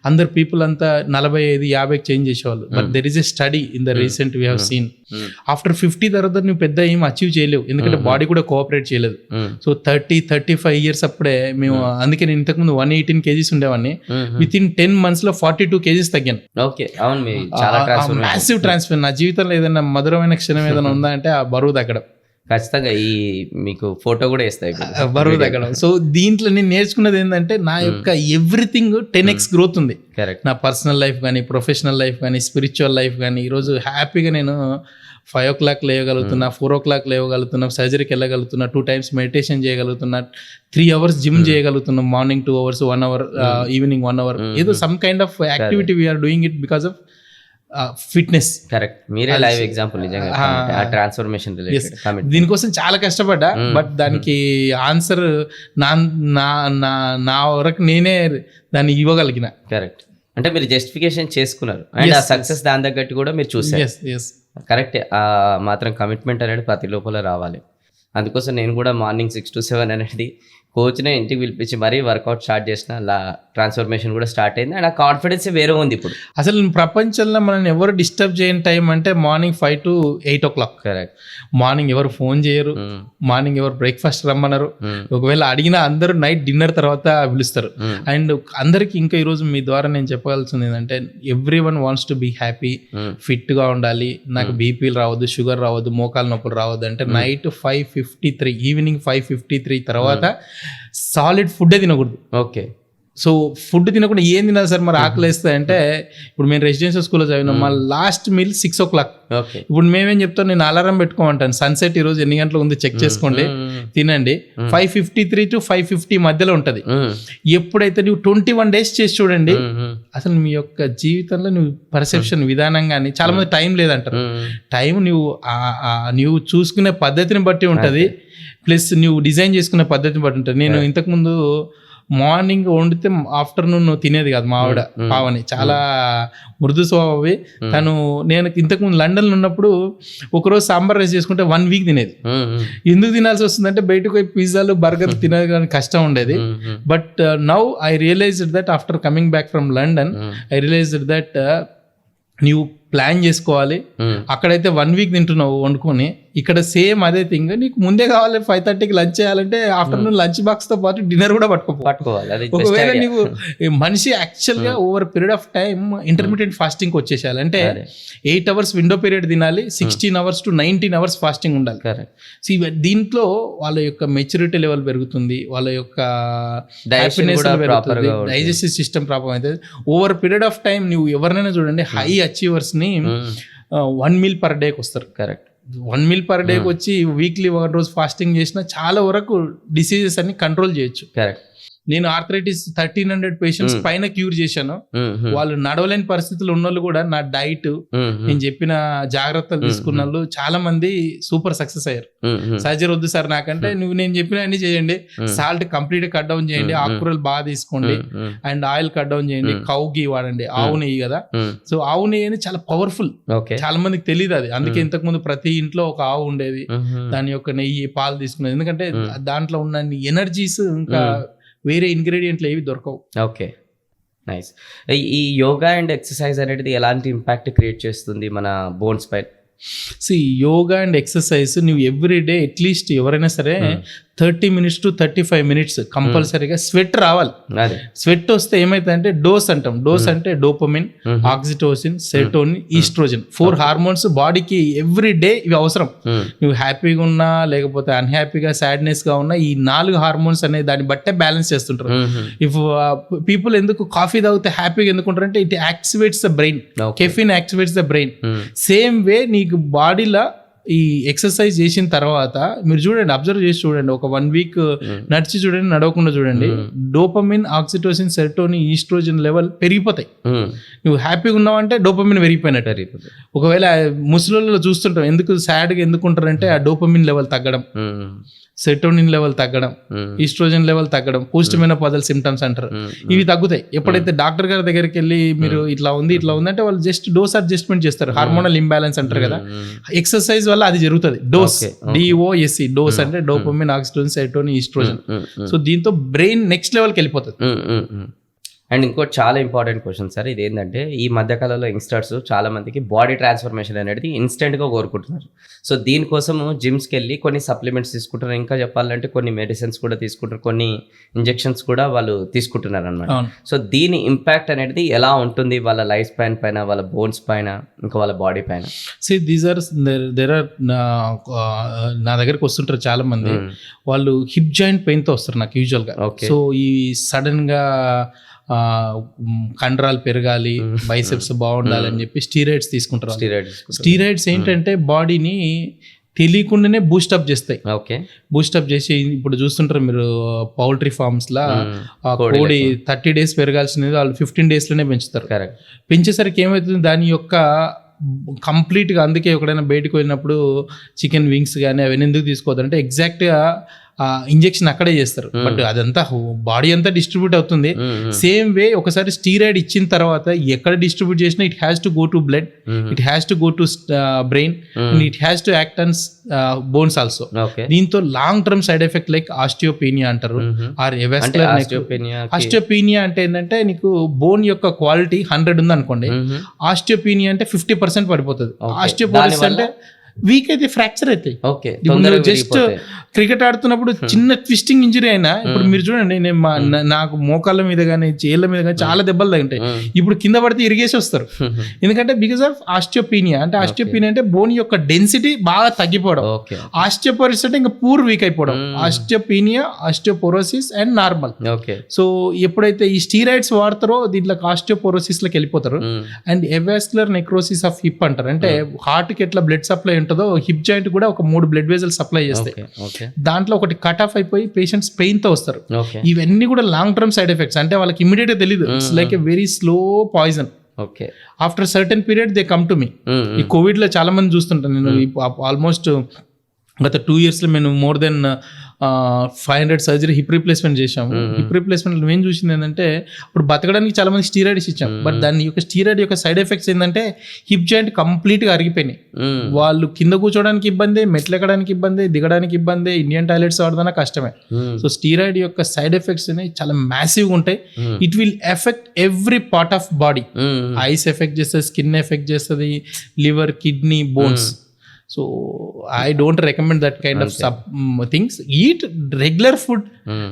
అందరు పీపుల్ అంతా 45-50 చేంజ్ చేసేవాళ్ళు. But there is a study in the recent we have seen, after 50 తర్వాత నువ్వు పెద్ద ఏం అచీవ్ చేయలేవు, ఎందుకంటే బాడీ కూడా కోఆపరేట్ చేయలేదు. సో 30-35 years అప్పుడే మేము, అందుకే నేను ఇంతకుముందు 118 kgs ఉండేవాడిని, విత్ ఇన్ 10 months లో 42 kgs తగ్గాను. Massive transfer. నా జీవితంలో ఏదైనా మధురమైన క్షణం ఏదైనా ఉందా అంటే ఆ బరువు తగ్గడం. ఖచ్చితంగా ఈ మీకు ఫోటో కూడా ఇస్తాయి బరువు తగ్గడం. సో దీంట్లో నేను నేర్చుకున్నది ఏంటంటే, నా యొక్క ఎవ్రీథింగ్ 10x గ్రోత్ ఉంది. నా పర్సనల్ లైఫ్ కానీ, ప్రొఫెషనల్ లైఫ్ కానీ, స్పిరిచువల్ లైఫ్ కానీ. ఈరోజు హ్యాపీగా నేను 5 o'clock లేవగలుగుతున్నా, 4 o'clock లేవగలుగుతున్నా, సర్జరీకి వెళ్ళగలుగుతున్నా, 2 times మెడిటేషన్ చేయగలుగుతున్నా, 3 hours జిమ్ చేయగలుగుతున్నా, morning 2 hours, 1 hour evening 1 hour. ఏదో some kind of activity we're doing it because of fitness. Correct, మీరే లైవ్ ఎగ్జాంపుల్ నిజంగా ఆ ట్రాన్స్ఫర్మేషన్ రిలేటెడ్ కమిట్. దీనికోసం చాలా కష్టపడ్డా, బట్ దానికి ఆన్సర్ నా నా నా నా వరకు నేనే దాన్ని ఇవ్వగలిగిన. కరెక్ట్, అంటే మీరు జస్టిఫికేషన్ చేసుకున్నారు అండ్ ఆ సక్సెస్ దాని తగ్గట్టు కూడా మీరు చూసారు. కరెక్ట్, ఆ మాత్రం కమిట్మెంట్ అనేది ప్రతి లోపల రావాలి. అందుకోసం నేను కూడా మార్నింగ్ 6 to 7 అనేది కోచ్నే ఇంటికి పిలిపించి మరీ వర్కౌట్ స్టార్ట్ చేసిన, ట్రాన్స్ఫర్మేషన్ కూడా స్టార్ట్ అయింది అండ్ ఆ కాన్ఫిడెన్స్ వేరే ఉంది ఇప్పుడు. అసలు ప్రపంచంలో మనం ఎవరు డిస్టర్బ్ చేయని టైం అంటే morning 5 to 8 o'clock. Correct, morning ఎవరు ఫోన్ చేయరు, మార్నింగ్ ఎవరు బ్రేక్ఫాస్ట్ రమ్మన్నారు, ఒకవేళ అడిగినా అందరూ నైట్ డిన్నర్ తర్వాత పిలుస్తారు. అండ్ అందరికి ఇంకా ఈరోజు మీ ద్వారా నేను చెప్పాల్సింది ఏంటంటే every one wants to be happy, fit గా ఉండాలి, నాకు బీపీలు రావద్దు, షుగర్ రావద్దు, మోకాలు నొప్పులు రావద్దు అంటే నైట్ 5:53 ఈవినింగ్ 5:53 తర్వాత సాలిడ్ ఫుడ్డే తినకూడదు. ఓకే, సో ఫుడ్ తినకుండా ఏం తినాలి సార్ మరి ఆకలి వేస్తాయి అంటే, ఇప్పుడు మేము రెసిడెన్షియల్ స్కూల్లో చదివినాం, మా లాస్ట్ మీల్ 6 o'clock. ఇప్పుడు మేమేం చెప్తాం, నేను అలారం పెట్టుకోమంటాను, సన్సెట్ ఈరోజు ఎన్ని గంటలకు ఉంది చెక్ చేసుకోండి, తినండి. 5:53 to 5:50 మధ్యలో ఉంటుంది. ఎప్పుడైతే నువ్వు 21 days చేసి చూడండి, అసలు మీ యొక్క జీవితంలో నువ్వు పర్సెప్షన్ విధానం కానీ, చాలా మంది టైం లేదంటారు. టైం నువ్వు చూసుకునే పద్ధతిని బట్టి ఉంటుంది, ప్లస్ నువ్వు డిజైన్ చేసుకునే పద్ధతిని బట్టి ఉంటుంది. నేను ఇంతకుముందు మార్నింగ్ వండితే ఆఫ్టర్నూన్ తినేది కాదు మా ఆవిడ పావని, చాలా మృదు స్వభావి తను. నేను ఇంతకుముందు లండన్ ఉన్నప్పుడు ఒకరోజు సాంబార్ రైస్ చేసుకుంటే 1 week తినేది. ఎందుకు తినాల్సి వస్తుందంటే బయటకు పోయి పిజ్జాలు బర్గర్లు తినడానికి కష్టం ఉండేది. But now I realized that after coming back from London I realized that నీవు ప్లాన్ చేసుకోవాలి. అక్కడైతే 1 week తింటున్నావు వండుకొని, ఇక్కడ సేమ్ అదే థింగ్. నీకు ముందే కావాలి 5:30కి లంచ్ చేయాలంటే ఆఫ్టర్నూన్ లంచ్ బాక్స్ తో పాటు డిన్నర్ కూడా పట్టుకోవాలి. ఒకవేళ నీకు మనిషి యాక్చువల్ గా over period of time intermediate fasting వచ్చేసేయాలి అంటే 8 hours విండో పీరియడ్ తినాలి, 16 hours to 19 hours ఫాస్టింగ్ ఉండాలి. దీంట్లో వాళ్ళ యొక్క మెచ్యూరిటీ లెవెల్ పెరుగుతుంది, వాళ్ళ యొక్క హ్యాపీనెస్ పెరుగుతుంది, డైజెస్టివ్ సిస్టమ్ ప్రాబ్లం అవుతుంది. ఓవర్ పీరియడ్ ఆఫ్ టైం నువ్వు ఎవరినైనా చూడండి, హై అచీవర్స్ ని 1 meal per day వస్తారు. కరెక్ట్, 1 meal per day వచ్చి వీక్లీ 1 రోజు ఫాస్టింగ్ చేసినా చాలా వరకు డిసీజెస్ అన్ని కంట్రోల్ చేయొచ్చు. కరెక్ట్, నేను ఆర్థరైటిస్ 1300 పేషెంట్స్ పైన క్యూర్ చేశాను. వాళ్ళు నడవలేని పరిస్థితులు ఉన్న వాళ్ళు కూడా నా డైట్, నేను చెప్పిన జాగ్రత్తలు తీసుకున్న వాళ్ళు చాలా మంది సూపర్ సక్సెస్ అయ్యారు. సర్జరీ వద్దు సార్ నాకంటే, నేను చెప్పిన అన్ని చేయండి, సాల్ట్ కంప్లీట్ కట్ డౌన్ చేయండి, ఆకుకూరలు బాగా తీసుకోండి, అండ్ ఆయిల్ కట్ డౌన్ చేయండి, కౌ ఘీ వాడండి, ఆవు నెయ్యి కదా. సో ఆవు నెయ్యి అనేది చాలా పవర్ఫుల్, చాలా మందికి తెలియదు అది. అందుకే ఇంతకు ముందు ప్రతి ఇంట్లో ఒక ఆవు ఉండేది, దాని యొక్క నెయ్యి పాలు తీసుకునేది, ఎందుకంటే దాంట్లో ఉన్న ఎనర్జీస్ ఇంకా వేరే ఇంగ్రీడియంట్లు ఏవి దొరకవు. Okay, nice. ఈ యోగా అండ్ ఎక్సర్సైజ్ అనేది ఎలాంటి ఇంపాక్ట్ క్రియేట్ చేస్తుంది మన బోన్స్ పై? యోగా అండ్ ఎక్సర్సైజ్ నువ్వు ఎవ్రీ డే అట్లీస్ట్ ఎవరైనా సరే 30 minutes to 35 minutes కంపల్సరీగా స్వెట్ రావాలి. స్వెట్ వస్తే ఏమైతుందంటే డోస్ అంటాం. డోస్ అంటే dopamine, oxytocin, serotonin, estrogen, 4 hormones బాడీకి ఎవ్రీ డే ఇవి అవసరం. నువ్వు హ్యాపీగా ఉన్నా లేకపోతే అన్హ్యాపీగా సాడ్నెస్ గా ఉన్నా ఈ 4 హార్మోన్స్ అనేది దాన్ని బట్టే బ్యాలెన్స్ చేస్తుంటారు. ఇఫ్ పీపుల్ ఎందుకు కాఫీ తాగితే హ్యాపీగా ఎందుకుంటారు అంటే it activates the brain, caffeine activates the brain. Same way నీకు బాడీలో ఈ ఎక్సర్సైజ్ చేసిన తర్వాత మీరు చూడండి, అబ్జర్వ్ చేసి చూడండి, ఒక 1 week నడిచి చూడండి, నడవకుండా చూడండి, dopamine, oxytocin, serotonin, estrogen level పెరిగిపోతాయి. నువ్వు హ్యాపీగా ఉన్నావంటే డోపమిన్ పెరిగిపోయినట్టు. ఒకవేళ ముసలిలో చూస్తుంటాం, ఎందుకు సాడ్గా ఎందుకుంటారంటే ఆ డోపమిన్ లెవెల్ తగ్గడం, సెరోటోనిన్ లెవెల్ తగ్గడం, ఈస్ట్రోజన్ లెవెల్ తగ్గడం, పోస్ట్ మెనోపాజల్ సిమ్టమ్స్ అంటారు, ఇవి తగ్గుతాయి. ఎప్పుడైతే డాక్టర్ గారి దగ్గరికి వెళ్ళి మీరు ఇట్లా ఉంది అంటే వాళ్ళు జస్ట్ డోస్ అడ్జస్ట్మెంట్ చేస్తారు, హార్మోనల్ ఇంబ్యాలెన్స్ అంటారు కదా. ఎక్సర్సైజ్ వల్ల అది జరుగుతుంది. డోస్, DOSE, డోస్ అంటే dopamine, oxytocin, serotonin, estrogen. So దీంతో బ్రెయిన్ నెక్స్ట్ లెవెల్కి వెళ్ళిపోతుంది. అండ్ ఇంకోటి చాలా ఇంపార్టెంట్ క్వశ్చన్ సార్, ఇది ఏంటంటే ఈ మధ్యకాలంలో యంగ్స్టర్స్ చాలా మందికి బాడీ ట్రాన్స్ఫర్మేషన్ అనేది ఇన్స్టెంట్గా కోరుకుంటున్నారు. సో దీనికోసం జిమ్స్కి వెళ్ళి కొన్ని సప్లిమెంట్స్ తీసుకుంటున్నారు, ఇంకా చెప్పాలంటే కొన్ని మెడిసిన్స్ కూడా తీసుకుంటారు, కొన్ని ఇంజెక్షన్స్ కూడా వాళ్ళు తీసుకుంటున్నారు అనమాట. సో దీని ఇంపాక్ట్ అనేది ఎలా ఉంటుంది వాళ్ళ లైఫ్ స్పాన్ పైన, వాళ్ళ బోన్స్ పైన, ఇంకా వాళ్ళ బాడీ పైన? నా దగ్గరకు వస్తుంటారు చాలా మంది, వాళ్ళు హిప్ జాయింట్ పెయిన్తో వస్తారు నాకు యూజువల్గా. సో ఈ సడన్గా కండరాలు పెరగాలి, బైసెప్స్ బాగుండాలి అని చెప్పి స్టీరాయిడ్స్ తీసుకుంటారు. స్టీరాయిడ్స్ ఏంటంటే బాడీని తెలియకుండానే బూస్టప్ చేస్తాయి. ఓకే. బూస్టప్ చేసి ఇప్పుడు చూస్తుంటారు మీరు పౌల్ట్రీ ఫార్మ్స్ లా కోడి 30 days పెరగాల్సినది వాళ్ళు 15 days లోనే పెంచుతారు. కరెక్ట్. పెంచేసరికి ఏమవుతుంది, దాని యొక్క కంప్లీట్గా, అందుకే ఎక్కడైనా బయటకు వెళ్ళినప్పుడు చికెన్ వింగ్స్ కానీ అవన్నీ ఎందుకు తీసుకోవద్దు అంటే ఎగ్జాక్ట్గా ఇంజెక్షన్ అక్కడే చేస్తారు, బట్ అదంతా బాడీ అంతా డిస్ట్రిబ్యూట్ అవుతుంది. సేమ్ వే ఒకసారి స్టీరాయిడ్ ఇచ్చిన తర్వాత ఎక్కడ డిస్ట్రిబ్యూట్ చేసినా it has to go to blood, it has to go to brain, and it has to act on bones also. దీంతో long term side effect like osteopenia అంటారు, or avascular osteopenia అంటే ఏంటంటే నీకు bone యొక్క quality 100 ఉంది అనుకోండి, osteopenia అంటే 50% పడిపోతుంది. ఆస్టియోపోరోసిస్ అంటే వీక్ అయితే ఫ్రాక్చర్ అవుతాయి. జస్ట్ క్రికెట్ ఆడుతున్నప్పుడు చిన్న ట్విస్టింగ్ ఇంజరీ అయినా, ఇప్పుడు మీరు చూడండి, నేను నాకు మోకాళ్ళ మీద కానీ చేళ్ళ మీద కానీ చాలా దెబ్బలు తగ్గుంటాయి. ఇప్పుడు కింద పడితే ఇరిగేసి వస్తారు, ఎందుకంటే బికాస్ ఆఫ్ ఆస్టియోపీనియా. అంటే ఆస్టియోపీనియా అంటే బోన్ యొక్క డెన్సిటీ బాగా తగ్గిపోవడం. ఆస్టియోపోరోసిస్ అంటే ఇంకా పూర్ వీక్ అయిపోవడం. Osteopenia, osteoporosis and normal. So ఎప్పుడైతే ఈ స్టీరాయిడ్స్ వాడతారో దీంట్లో ఆస్టియోపోరోసిస్ లోకి వెళ్ళిపోతారు. అండ్ ఎవస్కులర్ నెక్రోసిస్ ఆఫ్ హిప్ అంటారు, అంటే హార్ట్ కి ఎట్లా బ్లడ్ సప్లై ఉంటుందో హిప్ జాయింట్ కూడా ఒక 3 బ్లడ్ వెజల్స్ సప్లై చేస్తాయి. దాంట్లో ఒకటి కట్ ఆఫ్ అయిపోయి పేషెంట్స్ పెయిన్ తో వస్తారు. ఇవన్నీ కూడా లాంగ్ టర్మ్ సైడ్ ఎఫెక్ట్స్, అంటే వాళ్ళకి ఇమీడియట్ గా తెలియదు. It's like a very slow poison. After certain period they come to me. ఈ కోవిడ్ లో చాలా మంది చూస్తుంటాను నేను. ఆల్మోస్ట్ గత 2 years లో మేము more than 500 surgery hip replacement చేసాము. హిప్ రీప్లేస్మెంట్ మేము చూసింది ఏంటంటే, ఇప్పుడు బతకడానికి చాలా మంది స్టీరాయిడ్స్ ఇచ్చాం, బట్ దాని యొక్క స్టీరాయిడ్ యొక్క సైడ్ ఎఫెక్ట్స్ ఏంటంటే హిప్ జాయింట్ కంప్లీట్ గా అరిగిపోయినాయి. వాళ్ళు కింద కూర్చోడానికి ఇబ్బంది, మెట్లు ఎక్కడానికి ఇబ్బంది, దిగడానికి ఇబ్బంది, ఇండియన్ టాయిలెట్స్ వాడదన్నా కష్టమే. సో స్టీరాయిడ్ యొక్క సైడ్ ఎఫెక్ట్స్ అనేవి చాలా మ్యాసివ్ ఉంటాయి. It will effect every part of body. Eyes effect చేస్తుంది, స్కిన్ ఎఫెక్ట్ చేస్తుంది, liver, kidney, bones. So I don't recommend that kind of things. Eat regular food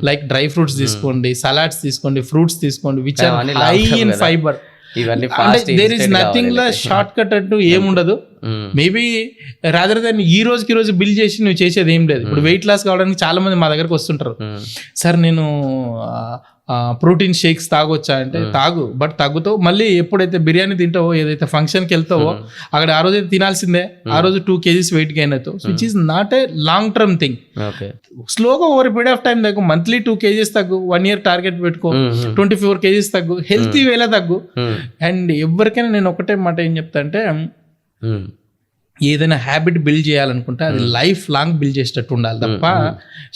like dry fruits తీసుకోండి, salads తీసుకోండి, fruits తీసుకోండి which are high in fiber. There is nothing la short cut అంటూ ఏముండదు. Maybe rather than ఈ రోజు bill చేసి నువ్వు చేసేది ఏం లేదు. ఇప్పుడు వెయిట్ లాస్ కావడానికి చాలా మంది మా దగ్గరకు వస్తుంటారు, సార్ నేను ప్రోటీన్ షేక్స్ తాగొచ్చా అంటే తాగు, బట్ తగ్గుతావు. మళ్ళీ ఎప్పుడైతే బిర్యానీ తింటావో, ఏదైతే ఫంక్షన్కి వెళ్తావో అక్కడ ఆ రోజు తినాల్సిందే, ఆ రోజు 2 kgs వెయిట్ గెయిన్ అవుతావు. Which is not a long term thing. స్లోగా ఓవర్ పీరియడ్ ఆఫ్ టైం తగ్గు. మంత్లీ 2 kgs తగ్గు, 1 year టార్గెట్ పెట్టుకో, 24 kgs తగ్గు, హెల్తీ వేలా తగ్గు. అండ్ ఎవరికైనా నేను ఒకటే మాట ఏం చెప్తా అంటే, ఏదైనా హ్యాబిట్ బిల్డ్ చేయాలనుకుంటే అది లైఫ్ లాంగ్ బిల్డ్ చేసేటట్టు ఉండాలి తప్ప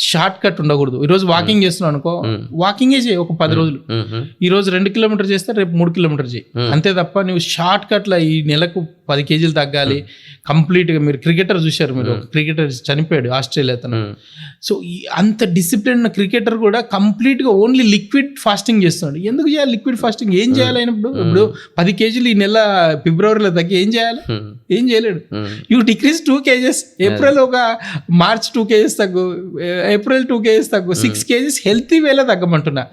షార్ట్ కట్ ఉండకూడదు. ఈరోజు వాకింగ్ చేస్తున్నావు అనుకో, వాకింగే చేయి ఒక 10 రోజులు. ఈ రోజు 2 kilometers చేస్తే రేపు 3 kilometers చేయి, అంతే తప్ప నువ్వు షార్ట్ కట్లో ఈ నెలకు 10 kgs తగ్గాలి కంప్లీట్ గా. మీరు క్రికెటర్ చూశారు, మీరు ఒక క్రికెటర్ చనిపోయాడు ఆస్ట్రేలియా తను. సో అంత డిసిప్లిన్ ఉన్న క్రికెటర్ కూడా కంప్లీట్ గా ఓన్లీ లిక్విడ్ ఫాస్టింగ్ చేస్తున్నాడు. ఎందుకు చేయాలి లిక్విడ్ ఫాస్టింగ్? ఏం చేయాలి అయినప్పుడు? ఇప్పుడు 10 kgs ఈ నెల ఫిబ్రవరిలో తగ్గి ఏం చేయాలి? ఏం చేయలేడు. You decrease 2 kgs. ఏప్రిల్ ఒక మార్చ్ 2 kgs తగ్గు, ఏప్రిల్ 2 kgs తగ్గు, 6 kgs హెల్తీ వేలో తగ్గమంటున్నా.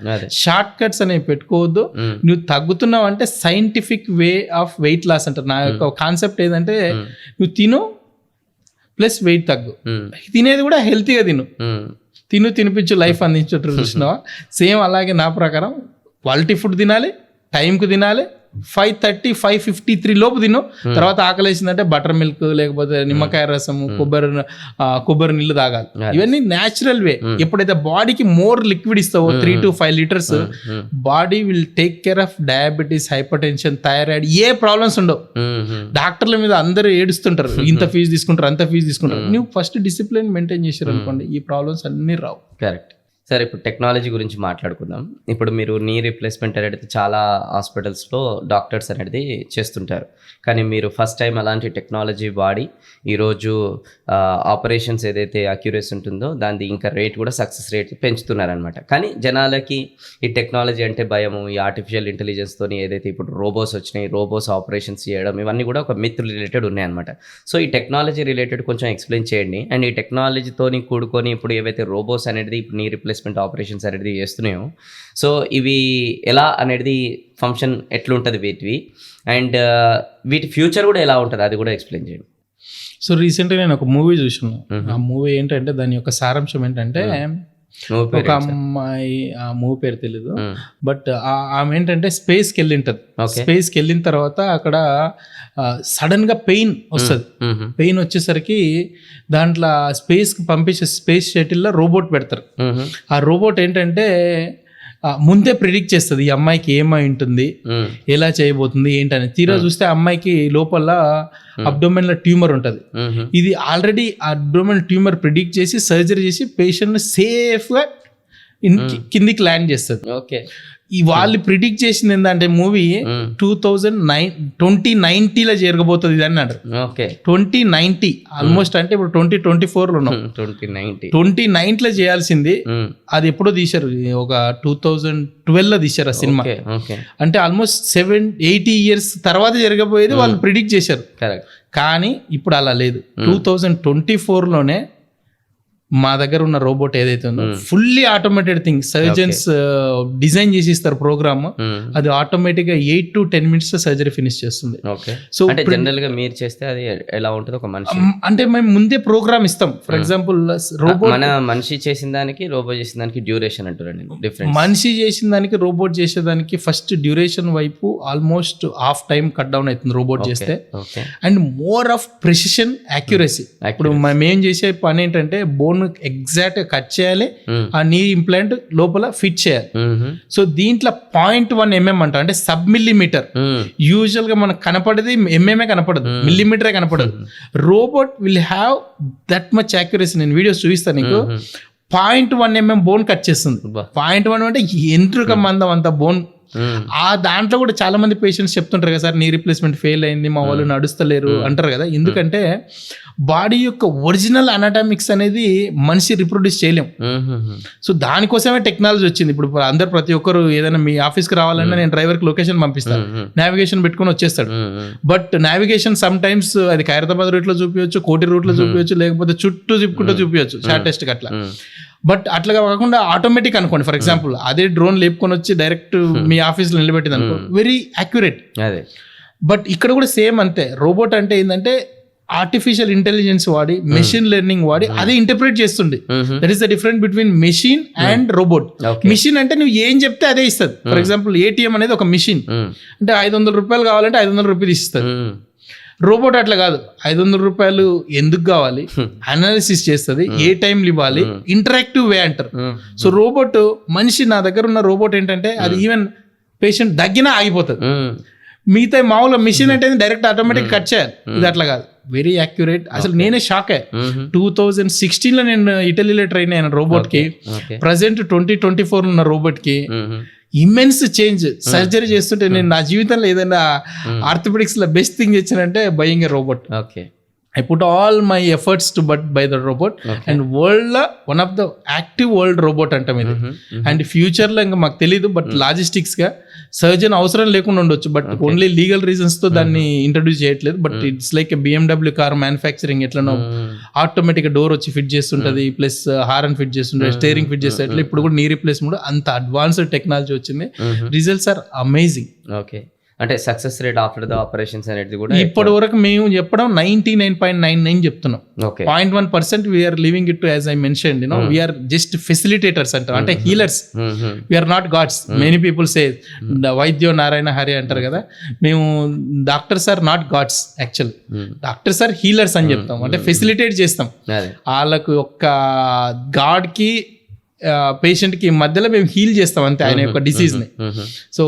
షార్ట్ కట్స్ అనేవి పెట్టుకోవద్దు. నువ్వు తగ్గుతున్నావు అంటే scientific way of weight loss అంటారు. నా యొక్క కాన్సెప్ట్ ఏంటంటే, నువ్వు తిను ప్లస్ వెయిట్ తగ్గు, తినేది కూడా హెల్తీగా తినిపించు, లైఫ్ అందించు చూసినావా. సేమ్ అలాగే నా ప్రకారం క్వాలిటీ ఫుడ్ తినాలి, టైంకు తినాలి, 5:30-5:53 లోపు తిను. తర్వాత ఆకలేసిందంటే బటర్ మిల్క్ లేకపోతే నిమ్మకాయ రసం, కొబ్బరి నీళ్ళు తాగాలి. ఇవన్నీ న్యాచురల్ వే. ఎప్పుడైతే బాడీకి మోర్ లిక్విడ్ ఇస్తావో 3 to 5 liters, body will take care of diabetes, hypertension, thyroid, ఏ ప్రాబ్లమ్స్ ఉండవు. డాక్టర్ల మీద అందరూ ఏడుస్తుంటారు, ఇంత ఫీజు తీసుకుంటారు, అంత ఫీజు తీసుకుంటారు. నువ్వు ఫస్ట్ డిసిప్లిన్ మెయింటైన్ చేశారు అనుకోండి, ఈ ప్రాబ్లమ్స్ అన్ని రావు. కరెక్ట్. సరే, ఇప్పుడు టెక్నాలజీ గురించి మాట్లాడుకుందాం. ఇప్పుడు మీరు నీ రీప్లేస్మెంట్ అనేది చాలా హాస్పిటల్స్లో డాక్టర్స్ అనేది చేస్తుంటారు, కానీ మీరు ఫస్ట్ టైం అలాంటి టెక్నాలజీ వాడి ఈరోజు ఆపరేషన్స్ ఏదైతే అక్యురేసీ ఉంటుందో దాని ఇంకా రేట్ కూడా సక్సెస్ రేట్ పెంచుతున్నారనమాట. కానీ జనాలకి ఈ టెక్నాలజీ అంటే భయము, ఈ ఆర్టిఫిషియల్ ఇంటెలిజెన్స్తో ఏదైతే ఇప్పుడు రోబోస్ వచ్చినాయి, రోబోస్ ఆపరేషన్స్ చేయడం, ఇవన్నీ కూడా ఒక మిత్ రిలేటెడ్ ఉన్నాయన్నమాట. సో ఈ టెక్నాలజీ రిలేటెడ్ కొంచెం ఎక్స్ప్లెయిన్ చేయండి. అండ్ ఈ టెక్నాలజీతో కూడుకొని ఇప్పుడు ఏవైతే రోబోస్ అనేది ఇప్పుడు నీ రీప్లేస్మెంట్ ఆపరేషన్స్ అనేది చేస్తున్నాయో, సో ఇవి ఎలా అనేది ఫంక్షన్ ఎట్లుంటుంది వీటివి, అండ్ వీటి ఫ్యూచర్ కూడా ఎలా ఉంటుంది అది కూడా ఎక్స్ప్లెయిన్ చేయండి. సో రీసెంట్గా నేను ఒక మూవీ చూసాను. ఆ మూవీ ఏంటంటే దాని యొక్క సారాంశం ఏంటంటే, ఒక అమ్మాయి, ఆ మూవీ పేరు తెలీదు, బట్ ఆమె ఏంటంటే స్పేస్కి వెళ్ళింటది. స్పేస్కి వెళ్ళిన తర్వాత అక్కడ సడన్ గా పెయిన్ వస్తుంది. పెయిన్ వచ్చేసరికి దాంట్లో స్పేస్కి పంపించే స్పేస్ షటిల్లో రోబోట్ పెడతారు. ఆ రోబోట్ ఏంటంటే ముందే ప్రిడిక్ట్ చేస్తుంది ఈ అమ్మాయికి ఏమై ఉంటుంది, ఎలా చేయబోతుంది ఏంటని. తీరా చూస్తే అమ్మాయికి లోపల అబ్డోమెన్ లో ట్యూమర్ ఉంటుంది. ఇది ఆల్రెడీ అబ్డోమెన్ ట్యూమర్ ప్రిడిక్ట్ చేసి సర్జరీ చేసి పేషెంట్ సేఫ్ గా కిందికి ల్యాండ్ చేస్తుంది. ఓకే, ఈ వాళ్ళు ప్రిడిక్ట్ చేసింది ఏంటంటే మూవీ 2090లో జరగబోతుంది ఇది అన్నాడు. 2090 ఆల్మోస్ట్, అంటే ఇప్పుడు 2024 ఉన్నాం. 2090లో చేయాల్సింది అది ఎప్పుడో తీశారు, ఒక 2012లో తీశారు ఆ సినిమా. అంటే ఆల్మోస్ట్ 80 years తర్వాత జరగబోయేది వాళ్ళు ప్రిడిక్ట్ చేశారు. కానీ ఇప్పుడు అలా లేదు. 2024లోనే మా దగ్గర ఉన్న రోబోట్ ఏదైతే ఉందో fully automated thing, surgeons design చేసి ఇస్తారు ప్రోగ్రామ్, అది ఆటోమేటిక్ గా 8 to 10 minutes లో సర్జరీ ఫినిష్ చేస్తుంది. సో జనరల్ గా మీరు చేస్తే అది ఎలా ఉంటుంది ఒక మనిషి, అంటే మేము ముందే ప్రోగ్రామ్ ఇస్తాం. ఫర్ ఎగ్జాంపుల్ రోబోట్, మన మనిషి చేసిన దానికి రోబోట్ చేసిన దానికి డ్యూరేషన్ అంటారండి డిఫరెన్స్. మనిషి చేసిన దానికి రోబోట్ చేసేదానికి ఫస్ట్ డ్యూరేషన్ వైపు almost half time cut down అవుతుంది రోబోట్ చేస్తే. And more of precision, accuracy. ఇప్పుడు మేము చేసే పని ఏంటంటే బోన్ ఎగ్జాక్ట్ కట్ చేయాలి, ఆ నీ ఇంప్లాంట్ లోపల ఫిట్ చేయాలి. సో దీంట్లో 0.1 mm అంట, అంటే సబ్ మిల్లీమీటర్. యూజువల్ గా మనకు కనపడేది ఎంఎంఏ కనపడదు, మిల్లీమీటరే కనపడదు. Robot will have that much accuracy. నేను వీడియోస్ చూపిస్తాను నీకు. 0.1 mm బోన్ కట్ చేస్తుంది. 0.1 అంటే ఎంట్రుక మందం అంత బోన్. ఆ దాంట్లో కూడా చాలా మంది పేషెంట్స్ చెప్తుంటారు కదా, సార్ నీ రీప్లేస్మెంట్ ఫెయిల్ అయింది, మా వాళ్ళు నడుస్తలేరు అంటారు కదా. ఎందుకంటే బాడీ యొక్క ఒరిజినల్ అనాటమిక్స్ అనేది మనిషి రిప్రొడ్యూస్ చేయలేం. సో దానికోసమే టెక్నాలజీ వచ్చింది. ఇప్పుడు అందరు ప్రతి ఒక్కరు ఏదైనా మీ ఆఫీస్కి రావాలన్నా నేను డ్రైవర్కి లొకేషన్ పంపిస్తాను, నావిగేషన్ పెట్టుకొని వచ్చేస్తాడు. బట్ నావిగేషన్ సమ్ టైమ్స్ అది ఖైరతాబాద్ రూట్లో చూపించవచ్చు, కోటి రూట్లో చూపించవచ్చు, లేకపోతే చుట్టూ చూపుకుంటూ చూపించవచ్చు షార్టెస్ట్ అట్లా. బట్ అట్లా కాకుండా ఆటోమేటిక్ అనుకోండి, ఫర్ ఎగ్జాంపుల్ అదే డ్రోన్ లేపుకొని వచ్చి డైరెక్ట్ మీ ఆఫీస్లో నిలబెట్టింది అనుకో, వెరీ యాక్యురేట్. బట్ ఇక్కడ కూడా సేమ్ అంతే. రోబోట్ అంటే ఏంటంటే ఆర్టిఫిషియల్ ఇంటెలిజెన్స్ వాడి, మెషిన్ లెర్నింగ్ వాడి అదే ఇంటర్ప్రిట్ చేస్తుంది. That is the difference between machine and robot. Machine అంటే నువ్వు ఏం చెప్తే అదే ఇస్తుంది. ఫర్ ఎగ్జాంపుల్ ఏటీఎం అనేది ఒక మెషిన్, అంటే 500 రూపాయలు కావాలంటే 500 రూపాయలు ఇస్తుంది. రోబోట్ అట్లా కాదు, 500 రూపాయలు ఎందుకు కావాలి అనాలిసిస్ చేస్తుంది, ఏ టైంలో ఇవ్వాలి, ఇంటరాక్టివ్ వే అంటారు. సో రోబోట్ మనిషి, నా దగ్గర ఉన్న రోబోట్ ఏంటంటే అది ఈవెన్ పేషెంట్ దగ్గినా ఆగిపోతుంది. మిగతా మామూలుగా మిషన్ అంటే డైరెక్ట్ ఆటోమేటిక్ కట్ చేయాలి, ఇది అట్లా కాదు, వెరీ యాక్యురేట్. అసలు నేనే షాక్ అయ్యా. 2016లో నేను ఇటలీలో ట్రైన్ అయిన రోబోట్ కి, ప్రజెంట్ 2024 ఉన్న రోబోట్ కి ఇమ్మెన్స్ చేంజ్. సర్జరీ చేస్తుంటే నేను నా జీవితంలో ఏదైనా ఆర్థోపెడిక్స్ లో బెస్ట్ థింగ్ చేశానంటే buying a robot. I put all my efforts to buy the robot. And world one of the active world robot అంటాం ఇది. అండ్ ఫ్యూచర్ లో ఇంకా మాకు తెలియదు, బట్ లాజిస్టిక్స్ గా సర్జన్ అవసరం లేకుండా ఉండొచ్చు, బట్ ఓన్లీ లీగల్ రీజన్స్ తో దాన్ని ఇంట్రడ్యూస్ చేయట్లేదు. But it's like BMW car manufacturing ఎట్లనో ఆటోమేటిక్ డోర్ వచ్చి ఫిట్ చేస్తుంటది, ప్లస్ హారన్ ఫిట్ చేస్తుంటది, స్టీరింగ్ ఫిట్ చేస్తే ఎట్లా ఇప్పుడు కూడా నీ రీప్లేస్మెంట్ అంత అడ్వాన్స్డ్ టెక్నాలజీ వచ్చింది. Results are amazing. ఓకే, అంటే success rate after the operations అనేది కూడా ఇప్పటి వరకు మేము చెప్పడం 99.99 చెప్తున్నాం. 0.1% we're living it as I mention, you know we're just facilitators అంటారు, అంటే healers. We're not gods. Many people say వైద్యో నారాయణ హరి అంటారు కదా, మేము doctors are not gods, actual doctors are healers అని చెప్తాం, అంటే ఫెసిలిటేట్ చేస్తాం వాళ్ళకు. ఒక్క గాడ్ కి పేషెంట్ కి మధ్యలో మేము హీల్ చేస్తాం అంతే ఆయన యొక్క డిసీజ్ ని. So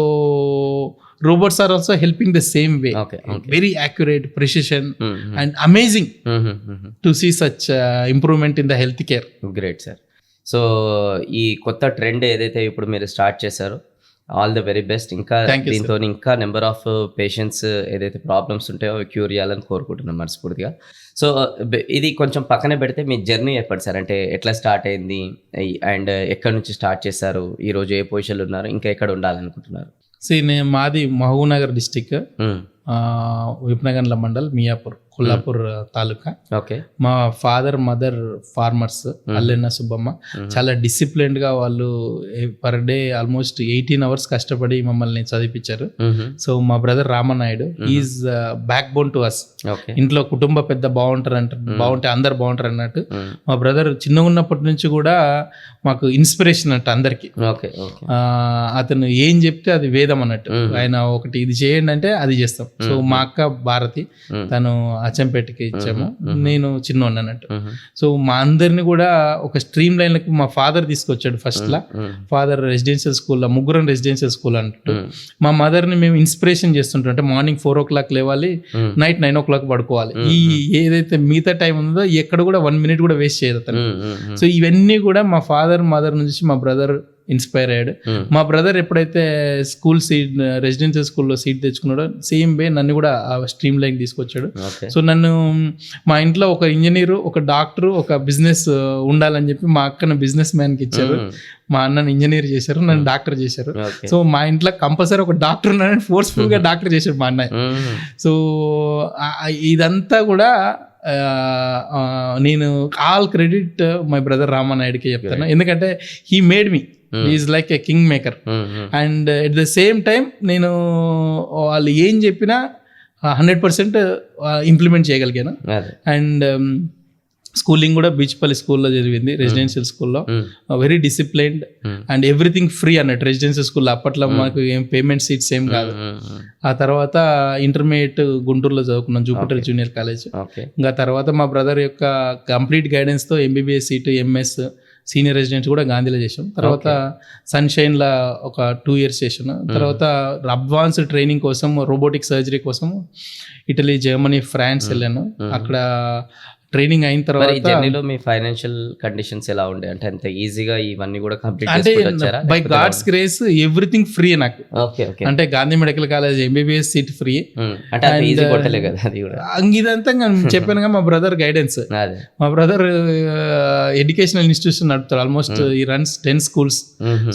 robots are also helping the same way. Very accurate, precision, and amazing to see such improvement in the healthcare. Great sir. So ఈ కొత్త ట్రెండ్ ఏదైతే ఇప్పుడు మీరు స్టార్ట్ చేశారో, ఆల్ ద వెరీ బెస్ట్. ఇంకా దీంతో ఇంకా నెంబర్ ఆఫ్ పేషెంట్స్ ఏదైతే ప్రాబ్లమ్స్ ఉంటాయో అవి క్యూర్ చేయాలని కోరుకుంటున్నాను మనస్ఫూర్తిగా. సో ఇది కొంచెం పక్కనే పెడితే మీ జర్నీ ఎప్పటి సార్, అంటే ఎట్లా స్టార్ట్ అయింది అండ్ ఎక్కడి నుంచి స్టార్ట్ చేశారు, ఈరోజు ఏ పొజిషన్లో ఉన్నారు, ఇంకా ఎక్కడ ఉండాలనుకుంటున్నారు? మాది మహబూబ్నగర్ డిస్టిక్, విప్నగండ్ల మండల్, మియాపూర్, కొల్లాపూర్ తాలూకా. ఓకే. మా ఫాదర్ మదర్ ఫార్మర్స్, అల్లెన్న సుబ్బమ్మ. చాలా డిసిప్లిన్డ్ గా వాళ్ళు పర్ డే ఆల్మోస్ట్ 18 hours కష్టపడి మమ్మల్ని చదివించారు. సో మా brother Ramanaidu is backbone to us. ఇంట్లో కుటుంబ పెద్ద బాగుంటే అందరు బాగుంటారు అన్నట్టు మా బ్రదర్ చిన్నగా ఉన్నప్పటి నుంచి కూడా మాకు ఇన్స్పిరేషన్ అన్నట్టు అందరికి. అతను ఏం చెప్తే అది వేదం అన్నట్టు. ఆయన ఒకటి ఇది చేయండి అంటే అది చేస్తాం. సో మా అక్క భారతి, తను అచ్చంపేటకి ఇచ్చాము, నేను చిన్నోడిని అన్నట్టు. సో మా అందరిని కూడా ఒక స్ట్రీమ్ లైన్లకి మా ఫాదర్ తీసుకొచ్చాడు. ఫస్ట్ లా ఫాదర్ రెసిడెన్షియల్ స్కూల్లో, ముగ్గురం రెసిడెన్షియల్ స్కూల్ అన్నట్టు. మా మదర్ని మేము ఇన్స్పిరేషన్ చేస్తుంటాం. అంటే మార్నింగ్ 4 o'clock లేవాలి, నైట్ 9 o'clock పడుకోవాలి. ఈ ఏదైతే మిగతా టైం ఉందో ఎక్కడ కూడా 1 minute కూడా వేస్ట్ చేయదు అతను. సో ఇవన్నీ కూడా మా ఫాదర్ మదర్ నుంచి మా బ్రదర్ ఇన్స్పైర్ అయ్యాడు. మా బ్రదర్ ఎప్పుడైతే స్కూల్ సీట్, రెసిడెన్షియల్ స్కూల్లో సీట్ తెచ్చుకున్నాడో సేమ్ వే నన్ను కూడా ఆ స్ట్రీమ్ లైన్ తీసుకొచ్చాడు. సో నన్ను మా ఇంట్లో ఒక ఇంజనీరు, ఒక డాక్టరు, ఒక బిజినెస్ ఉండాలని చెప్పి మా అక్కను బిజినెస్ మ్యాన్కి ఇచ్చారు. మా అన్నను ఇంజనీర్ చేశారు, నన్ను డాక్టర్ చేశారు. సో మా ఇంట్లో కంపల్సరీ ఒక డాక్టర్ ఉన్నాడని ఫోర్స్ఫుల్ గా డాక్టర్ చేశాడు మా అన్నయ్య. సో ఇదంతా కూడా నేను ఆల్ క్రెడిట్ మై బ్రదర్ రామానాయుడుకి చెప్తాను. ఎందుకంటే he made me, is like a king maker. And at the same time నేను వాళ్ళు ఏం చెప్పినా 100% ఇంప్లిమెంట్ చేయగలిగాను. అండ్ స్కూలింగ్ కూడా బీచ్పల్లి స్కూల్లో జరిగింది, రెసిడెన్షియల్ స్కూల్లో. Very disciplined and everything free అన్నట్టు రెసిడెన్షియల్ స్కూల్లో. అప్పట్లో మాకు ఏం పేమెంట్ సీట్స్ ఏం కాదు. ఆ తర్వాత ఇంటర్మీడియట్ గుంటూరులో చదువుకున్నాం, జూపిటర్ జూనియర్ కాలేజ్. ఇంకా తర్వాత మా బ్రదర్ యొక్క కంప్లీట్ గైడెన్స్తో MBBS seat, MS senior resident కూడా గాంధీలో చేసాం. తర్వాత సన్షైన్లో ఒక 2 years చేసాను. తర్వాత అడ్వాన్స్డ్ ట్రైనింగ్ కోసం, రోబోటిక్ సర్జరీ కోసం ఇటలీ, జర్మనీ, ఫ్రాన్స్ వెళ్ళాను. అక్కడ ట్రైనింగ్ అయిన తర్వాత జర్నీలో మీ ఫైనాన్షియల్ కండిషన్స్ ఎలా ఉండే? అంటే అంత ఈజీగా ఇవన్నీ కూడా కంప్లీట్ అంటే by God's grace everything free నాకు. అంటే Gandhi medical college MBBS seat free. ఇదంతా చెప్పాను మా బ్రదర్ గైడెన్స్. మా బ్రదర్ ఎడ్యుకేషనల్ ఇన్స్టిట్యూషన్ నడుపుతారు. Almost he runs 10 schools.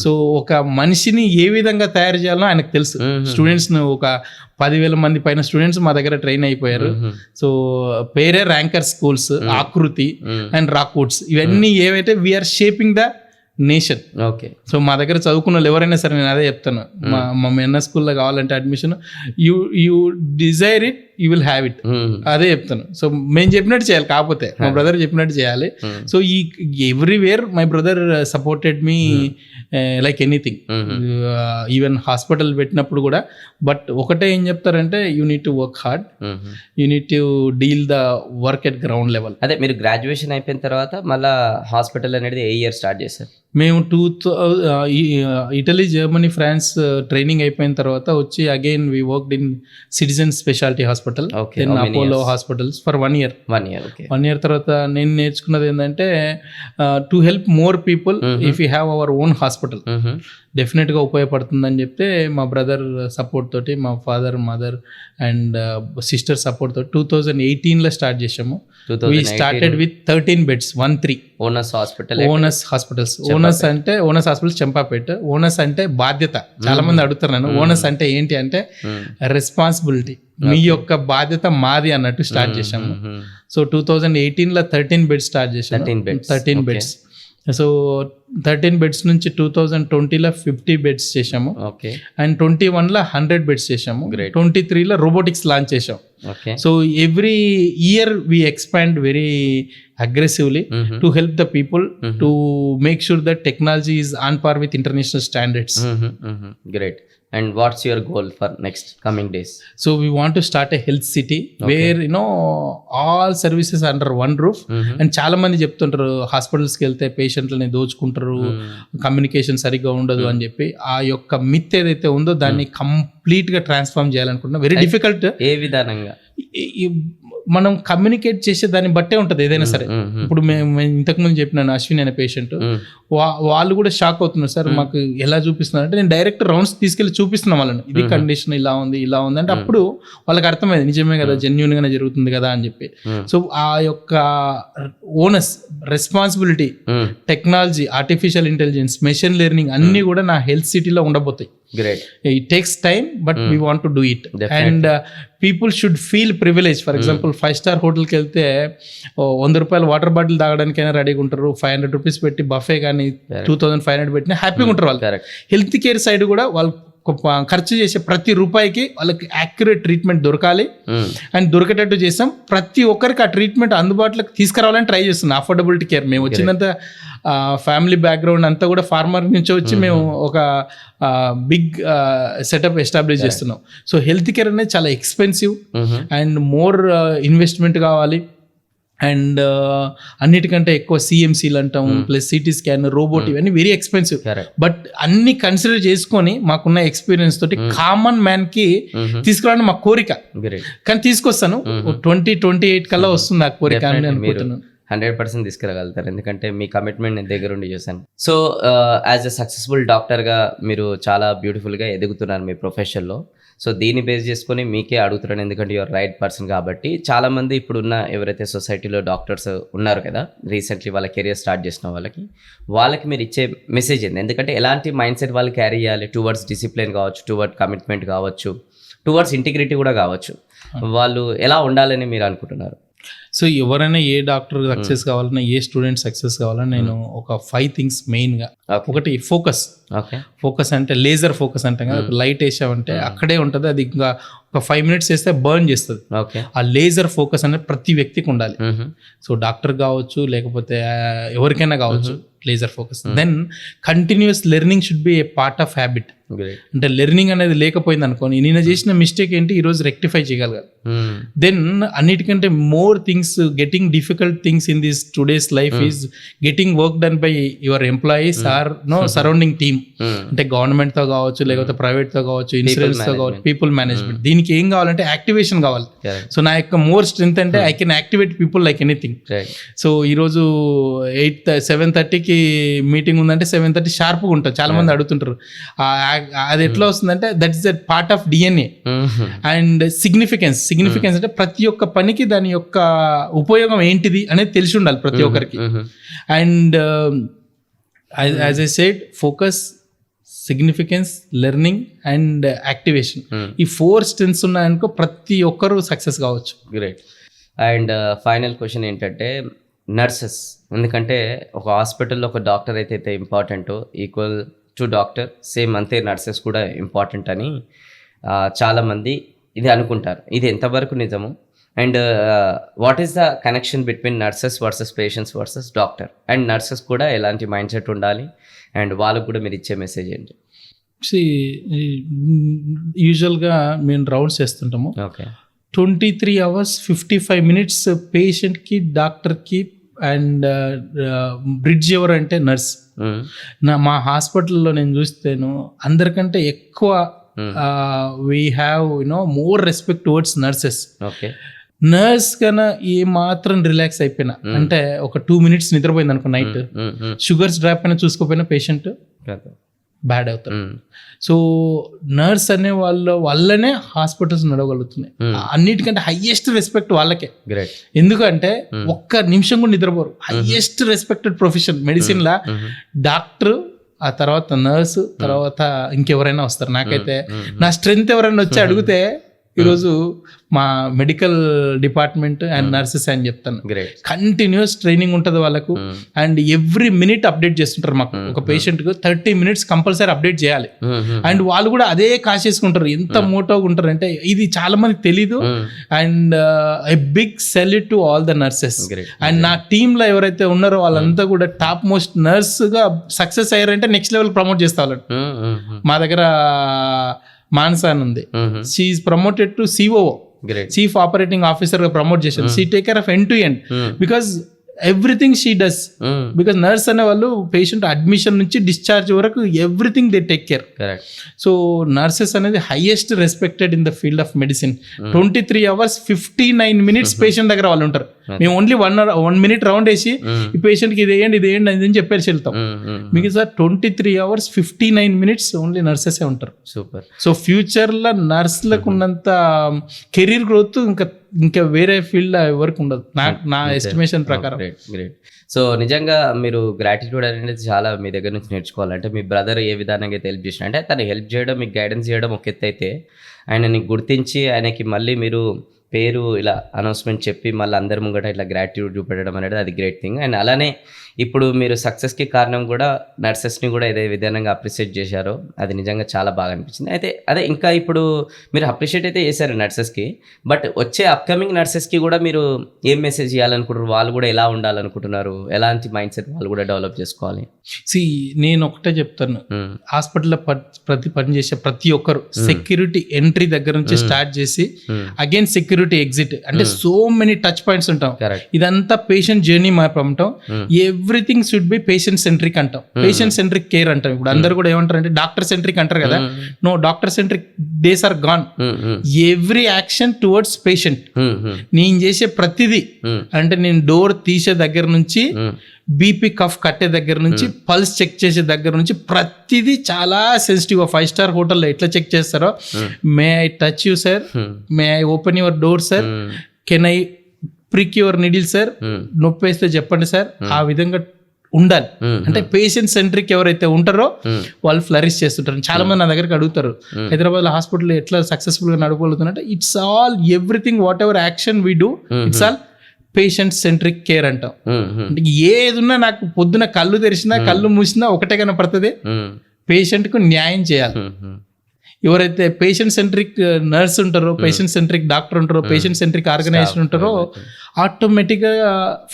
So ఒక మనిషిని ఏ విధంగా తయారు చేయాలో ఆయనకు తెలుసు. స్టూడెంట్స్ ను ఒక 10,000 మంది పైన స్టూడెంట్స్ మా దగ్గర ట్రైన్ అయిపోయారు. సో పేరే ranker schools, Aakriti and Rockwoods, ఇవన్నీ ఏవైతే we are shaping the nation. Okay. So మా దగ్గర చదువుకున్న వాళ్ళు ఎవరైనా సరే నేను అదే చెప్తాను, మా ఎన్ఎస్ స్కూల్లో కావాలంటే admission, you desire it, you will have it, అదే చెప్తాను. సో మేము చెప్పినట్టు చేయాలి, కాకపోతే మా బ్రదర్ చెప్పినట్టు చేయాలి. సో ఈ everywhere my brother supported me like anything. Even hospital పెట్టినప్పుడు కూడా. బట్ ఒకటే ఏం చెప్తారంటే, you need to work hard, you need to deal the work at ground level. అదే మీరు గ్రాడ్యుయేషన్ అయిపోయిన తర్వాత మళ్ళీ హాస్పిటల్ అనేది ఏ ఇయర్ స్టార్ట్ చేశారు? మేము ఇటలీ, జర్మనీ, ఫ్రాన్స్ ట్రైనింగ్ అయిపోయిన తర్వాత వచ్చి again we worked in Citizen Speciality Hospital, then Apollo hospitals for 1 year. 1 year తర్వాత నేను నేర్చుకున్నది ఏంటంటే, to help more people if you have our own hospital డెఫినెట్గా ఉపయోగపడుతుందని చెప్తే, మా బ్రదర్ సపోర్ట్ తోటి, మా father, mother and sister support తోటి 2018లో స్టార్ట్ చేసాము. We started with 13 beds, 13 Onus hospital. Onus hospitals Champapet. Onus అంటే బాధ్యత. చాలా మంది అడుగుతారు నన్ను, ఓనస్ అంటే ఏంటి అంటే రెస్పాన్సిబిలిటీ, మీ యొక్క బాధ్యత మాది అన్నట్టు స్టార్ట్ చేసాము. సో 2018లో 13 beds స్టార్ట్ చేసాము. 13 beds. సో 13 beds నుంచి 2020లో 50 beds చేసాము. అండ్ 21లో 100 beds చేసాము. 23లో రోబోటిక్స్ లాంచ్ చేసాం. So every year we expand very aggressively to help the people to make sure that technology is on par with international standards. Great. And what's your goal for next coming days? So we want to start a health city where all services under one roof. And చాలా మంది చెప్తుంటారు హాస్పిటల్స్కి వెళ్తే పేషెంట్లని దోచుకుంటారు, communication సరిగ్గా ఉండదు అని చెప్పి. ఆ యొక్క మిత్ ఏదైతే ఉందో దాన్ని కంప్లీట్ గా ట్రాన్స్ఫార్మ్ చేయాలనుకుంటున్నా. Very difficult. ఏ విధానంగా? మనం కమ్యూనికేట్ చేసే దాన్ని బట్టే ఉంటుంది ఏదైనా సరే. ఇప్పుడు మేము ఇంతకుముందు చెప్పినాను, అశ్విన్ అనే పేషెంట్, వాళ్ళు కూడా షాక్ అవుతున్నారు, సార్ మాకు ఎలా చూపిస్తున్నారు అంటే, నేను డైరెక్ట్ రౌండ్స్ తీసుకెళ్ళి చూపిస్తున్నాం వాళ్ళని, ఇది కండిషన్ ఇలా ఉంది అంటే అప్పుడు వాళ్ళకి అర్థమైంది నిజమే కదా, జెన్యూన్ గానే జరుగుతుంది కదా అని చెప్పి. సో ఆ యొక్క onus, responsibility, technology, artificial intelligence, machine learning అన్ని కూడా నా హెల్త్ సిటీలో ఉండబోతాయి. Great. It takes time but we want to do it. And people should feel privilege. For example 5-star హోటల్కి వెళ్తే ₹100 వాటర్ బాటిల్ తాగడానికైనా రెడీగా ఉంటారు. ₹500 పెట్టి బఫే కానీ 2500 పెట్టినా హ్యాపీగా ఉంటారు వాళ్ళు. హెల్త్ కేర్ సైడ్ కూడా వాళ్ళు ఖర్చు చేసే ప్రతి రూపాయికి వాళ్ళకి యాక్యురేట్ ట్రీట్మెంట్ దొరకాలి అండ్ దొరికేటట్టు చేస్తాం. ప్రతి ఒక్కరికి ఆ ట్రీట్మెంట్ అందుబాటులోకి తీసుకురావాలని ట్రై చేస్తున్నాం. Affordability care. మేము వచ్చినంత ఫ్యామిలీ బ్యాక్గ్రౌండ్ అంతా కూడా ఫార్మర్ నుంచి వచ్చి మేము ఒక బిగ్ సెటప్ ఎస్టాబ్లిష్ చేస్తున్నాం. సో హెల్త్ కేర్ అనేది చాలా ఎక్స్పెన్సివ్ అండ్ మోర్ ఇన్వెస్ట్మెంట్ కావాలి. అండ్ అన్నిటికంటే ఎక్కువ సిఎంసీలు అంటాం, ప్లస్ సిటీ స్కాన్, రోబోట్, ఇవన్నీ వెరీ ఎక్స్పెన్సివ్. బట్ అన్ని కన్సిడర్ చేసుకొని మాకున్న ఎక్స్పీరియన్స్ తోటి కామన్ మ్యాన్ కి తీసుకురావడం మా కోరిక. కానీ తీసుకొస్తాను 2028 కల్లా వస్తుంది ఆ కోరిక అని అనుకుంటున్నాను. 100% తీసుకురాగలుగుతారు, ఎందుకంటే మీ కమిట్మెంట్ నేను దగ్గరుండి చూసాను. సో యాజ్ ఎ సక్సెస్ఫుల్ డాక్టర్గా మీరు చాలా బ్యూటిఫుల్గా ఎదుగుతున్నారు మీ ప్రొఫెషన్లో. సో దీన్ని బేస్ చేసుకొని మీకే అడుగుతున్నాను, ఎందుకంటే యువర్ రైట్ పర్సన్ కాబట్టి. చాలామంది ఇప్పుడున్న ఎవరైతే సొసైటీలో డాక్టర్స్ ఉన్నారు కదా, రీసెంట్లీ వాళ్ళ కెరియర్ స్టార్ట్ చేసిన వాళ్ళకి మీరు ఇచ్చే మెసేజ్ ఏంది? ఎందుకంటే ఎలాంటి మైండ్ సెట్ వాళ్ళు క్యారీ చేయాలి టువర్డ్స్ డిసిప్లిన్ కావచ్చు, టువర్డ్ కమిట్మెంట్ కావచ్చు, టువర్డ్స్ ఇంటిగ్రిటీ కూడా కావచ్చు, వాళ్ళు ఎలా ఉండాలని మీరు అనుకుంటున్నారు? సో ఎవరైనా ఏ డాక్టర్ సక్సెస్ కావాలన్నా, ఏ స్టూడెంట్ సక్సెస్ కావాలన్నా నేను ఒక 5 థింగ్స్ మెయిన్గా. ఒకటి ఫోకస్. ఫోకస్ అంటే లేజర్ ఫోకస్ అంటాం కదా. లైట్ వేసామంటే అక్కడే ఉంటుంది, అది ఇంకా ఒక 5 minutes వేస్తే బర్న్ చేస్తుంది. ఆ లేజర్ ఫోకస్ అనేది ప్రతి వ్యక్తికి ఉండాలి. సో డాక్టర్ కావచ్చు, లేకపోతే ఎవరికైనా కావచ్చు, laser focus. Then continuous learning should be a part of habit. అంటే లెర్నింగ్ అనేది లేకపోయింది అనుకోని, నేను చేసిన మిస్టేక్ ఏంటి ఈరోజు రెక్టిఫై చేయగలగాలి. దెన్ అన్నిటికంటే more things, getting difficult things in this today's life is getting work done by your employees or surrounding team. అంటే గవర్నమెంట్ తో కావచ్చు, లేకపోతే ప్రైవేట్ తో కావచ్చు, ఇన్సూరెన్స్ తో కావచ్చు, పీపుల్ మేనేజ్మెంట్. దీనికి ఏం కావాలంటే యాక్టివేషన్ కావాలి. సో నా యొక్క మోర్ స్ట్రెంత్ అంటే I can activate people like anything. So ఈరోజు 7:30కి మీటింగ్ ఉందంటే 7:30 షార్ప్గా ఉంటాం. చాలా మంది అడుగుతుంటారు అది ఎట్లా వస్తుందంటే that is that part of DNA. And significance అంటే ప్రతి ఒక్క పనికి దాని యొక్క ఉపయోగం ఏంటిది అనేది తెలిసి ఉండాలి ప్రతి ఒక్కరికి. And as I said, focus, significance, learning and activation, ఈ 4 strengths ఉన్నాయనుకో ప్రతి ఒక్కరు సక్సెస్ కావచ్చు. గ్రేట్. అండ్ ఫైనల్ క్వశ్చన్ ఏంటంటే నర్సెస్, ఎందుకంటే ఒక హాస్పిటల్లో ఒక డాక్టర్ అయితే important, equal to doctor same అంతే నర్సెస్ కూడా ఇంపార్టెంట్ అని చాలామంది ఇది అనుకుంటారు. ఇది ఎంతవరకు నిజము? And what is the connection between nurses versus patients versus doctor? And nurses కూడా ఎలాంటి మైండ్ సెట్ ఉండాలి అండ్ వాళ్ళకు కూడా మీరు ఇచ్చే మెసేజ్ ఏంటి? యూజువల్గా మేము రౌండ్స్ చేస్తుంటాము. 23 hours 55 minutes పేషెంట్కి, డాక్టర్కి అండ్ బ్రిడ్జ్ ఎవరంటే నర్స్. మా హాస్పిటల్లో నేను చూస్తాను అందరికంటే ఎక్కువ we have more respect towards nurses. Nurse కన్నా ఏ మాత్రం రిలాక్స్ అయిపోయినా, అంటే ఒక 2 minutes నిద్రపోయింది అనుకో నైట్, షుగర్స్ డ్రాప్ అయినా చూసుకోపోయినా పేషెంట్ బ్యాడ్ అవుతారు. సో నర్స్ అనే వల్లనే హాస్పిటల్స్ నడవగలుగుతున్నాయి. అన్నిటికంటే హైయెస్ట్ రెస్పెక్ట్ వాళ్ళకే. ఎందుకంటే ఒక్క నిమిషం కూడా నిద్రపోరు. హైయెస్ట్ రెస్పెక్టెడ్ ప్రొఫెషన్ మెడిసిన్ లా డాక్టర్, ఆ తర్వాత నర్సు, తర్వాత ఇంకెవరైనా వస్తారు. నాకైతే నా స్ట్రెంగ్త్ ఎవరైనా వచ్చి అడిగితే ఈరోజు మా మెడికల్ డిపార్ట్మెంట్ అండ్ నర్సెస్ అని చెప్తాను. కంటిన్యూస్ ట్రైనింగ్ ఉంటుంది వాళ్ళకు అండ్ ఎవ్రీ మినిట్ అప్డేట్ చేస్తుంటారు. మాకు ఒక పేషెంట్కు 30 minutes కంపల్సరీ అప్డేట్ చేయాలి. అండ్ వాళ్ళు కూడా అదే కాసేసుకుంటారు. ఎంత మోటోగా ఉంటారు అంటే ఇది చాలా మందికి తెలీదు. And I big salute to all the nurses. And నా టీంలో ఎవరైతే ఉన్నారో వాళ్ళంతా కూడా టాప్ మోస్ట్ నర్స్గా సక్సెస్ అయ్యారంటే నెక్స్ట్ లెవెల్ ప్రమోట్ చేస్తా వాళ్ళని. మా దగ్గర మానస అని ఉంది, she is promoted to COO, chief operating officer గా ప్రమోట్ చేశారు. She take care of end to end because everything she does. Because nurse అనే వాళ్ళు పేషెంట్ అడ్మిషన్ నుంచి డిశ్చార్జ్ వరకు everything they take care. So nurses అనేది highest respected in the field of medicine. 23 hours 59 minutes patient దగ్గర వాళ్ళు ఉంటారు. మేము only 1 minute round వేసి ఈ పేషెంట్కి ఇది వేయండి అని చెప్పేసి వెళ్తాం. మీకు సార్ 23 hours 59 minutes ఓన్లీ నర్సెసే ఉంటారు. సూపర్. సో ఫ్యూచర్లో నర్స్లకు ఉన్నంత కెరీర్ గ్రోత్ ఇంకా ఇంకా వేరే ఫీల్డ్ ఎవరికి ఉండదు నా ఎస్టిమేషన్ ప్రకారం. గ్రేట్. సో నిజంగా మీరు గ్రాటిట్యూడ్ అనేది చాలా మీ దగ్గర నుంచి నేర్చుకోవాలంటే మీ బ్రదర్ ఏ విధానంగా అయితే హెల్ప్ చేసిన అంటే తను హెల్ప్ చేయడం మీకు గైడెన్స్ చేయడం ఒక ఎత్తు అయితే ఆయనని గుర్తించి ఆయనకి మళ్ళీ మీరు పేరు ఇలా అనౌన్స్మెంట్ చెప్పి మళ్ళీ అందరి ముంగట ఇట్లా గ్రాటిట్యూడ్ చూపెట్టడం అనేది అది గ్రేట్ థింగ్. అండ్ అలానే ఇప్పుడు మీరు సక్సెస్కి కారణం కూడా నర్సెస్ని కూడా ఏదే విధానంగా అప్రిషియేట్ చేశారో అది నిజంగా చాలా బాగా అనిపించింది. అయితే అదే ఇంకా ఇప్పుడు మీరు అప్రిషియేట్ అయితే చేశారు నర్సెస్కి, బట్ వచ్చే అప్కమింగ్ నర్సెస్కి కూడా మీరు ఏం మెసేజ్ ఇవ్వాలనుకుంటున్నారు, వాళ్ళు కూడా ఎలా ఉండాలనుకుంటున్నారు, ఎలాంటి మైండ్ సెట్ వాళ్ళు కూడా డెవలప్ చేసుకోవాలి? నేను ఒకటే చెప్తాను, హాస్పిటల్లో పని చేసే ప్రతి ఒక్కరు సెక్యూరిటీ ఎంట్రీ దగ్గర నుంచి స్టార్ట్ చేసి అగైన్ సెక్యూరిటీ ఎగ్జిట్ అంటే సో మెనీ టచ్ పాయింట్స్ ఉంటాం. ఇదంతా పేషెంట్ జర్నీ మ్యాప్ అంటాం. Everything should be patient centric అంటాం, పేషెంట్ సెంట్రిక్ కేర్ అంటాం. ఇప్పుడు అందరు కూడా ఏమంటారు అంటే డాక్టర్ సెంట్రిక్ అంటారు కదా, no, doctor centric days are gone. Every action towards patient. నేను చేసే ప్రతిదీ అంటే నేను డోర్ తీసే దగ్గర నుంచి బీపీ కఫ్ కట్టే దగ్గర నుంచి పల్స్ చెక్ చేసే దగ్గర నుంచి ప్రతిదీ చాలా సెన్సిటివ్. 5-స్టార్ హోటల్లో ఎట్లా చెక్ చేస్తారో, may I touch you sir, may I open your door sir, can I prick your needle sir, నొప్పి వేస్తే చెప్పండి సార్, ఆ విధంగా ఉండాలి. అంటే పేషెంట్ సెంట్రిక్ ఎవరైతే ఉంటారో వాళ్ళు ఫ్లరిష్ చేస్తుంటారు. చాలా మంది నా దగ్గరికి అడుగుతారు, హైదరాబాద్ లో హాస్పిటల్ ఎట్లా సక్సెస్ఫుల్ గా నడపగలుగుతుందంటే it's all everything whatever action we do it's all patient centric care అంటాం. అంటే ఏదున్నా నాకు పొద్దున కళ్ళు తెరిచినా కళ్ళు మూసినా ఒకటే కనపడుతుంది, పేషెంట్ కు న్యాయం చేయాలి. ఎవరైతే పేషెంట్ సెంట్రిక్ నర్స్ ఉంటారో, పేషెంట్ సెంట్రిక్ డాక్టర్ ఉంటారో, పేషెంట్ సెంట్రిక్ ఆర్గనైజేషన్ ఉంటారో ఆటోమేటిక్గా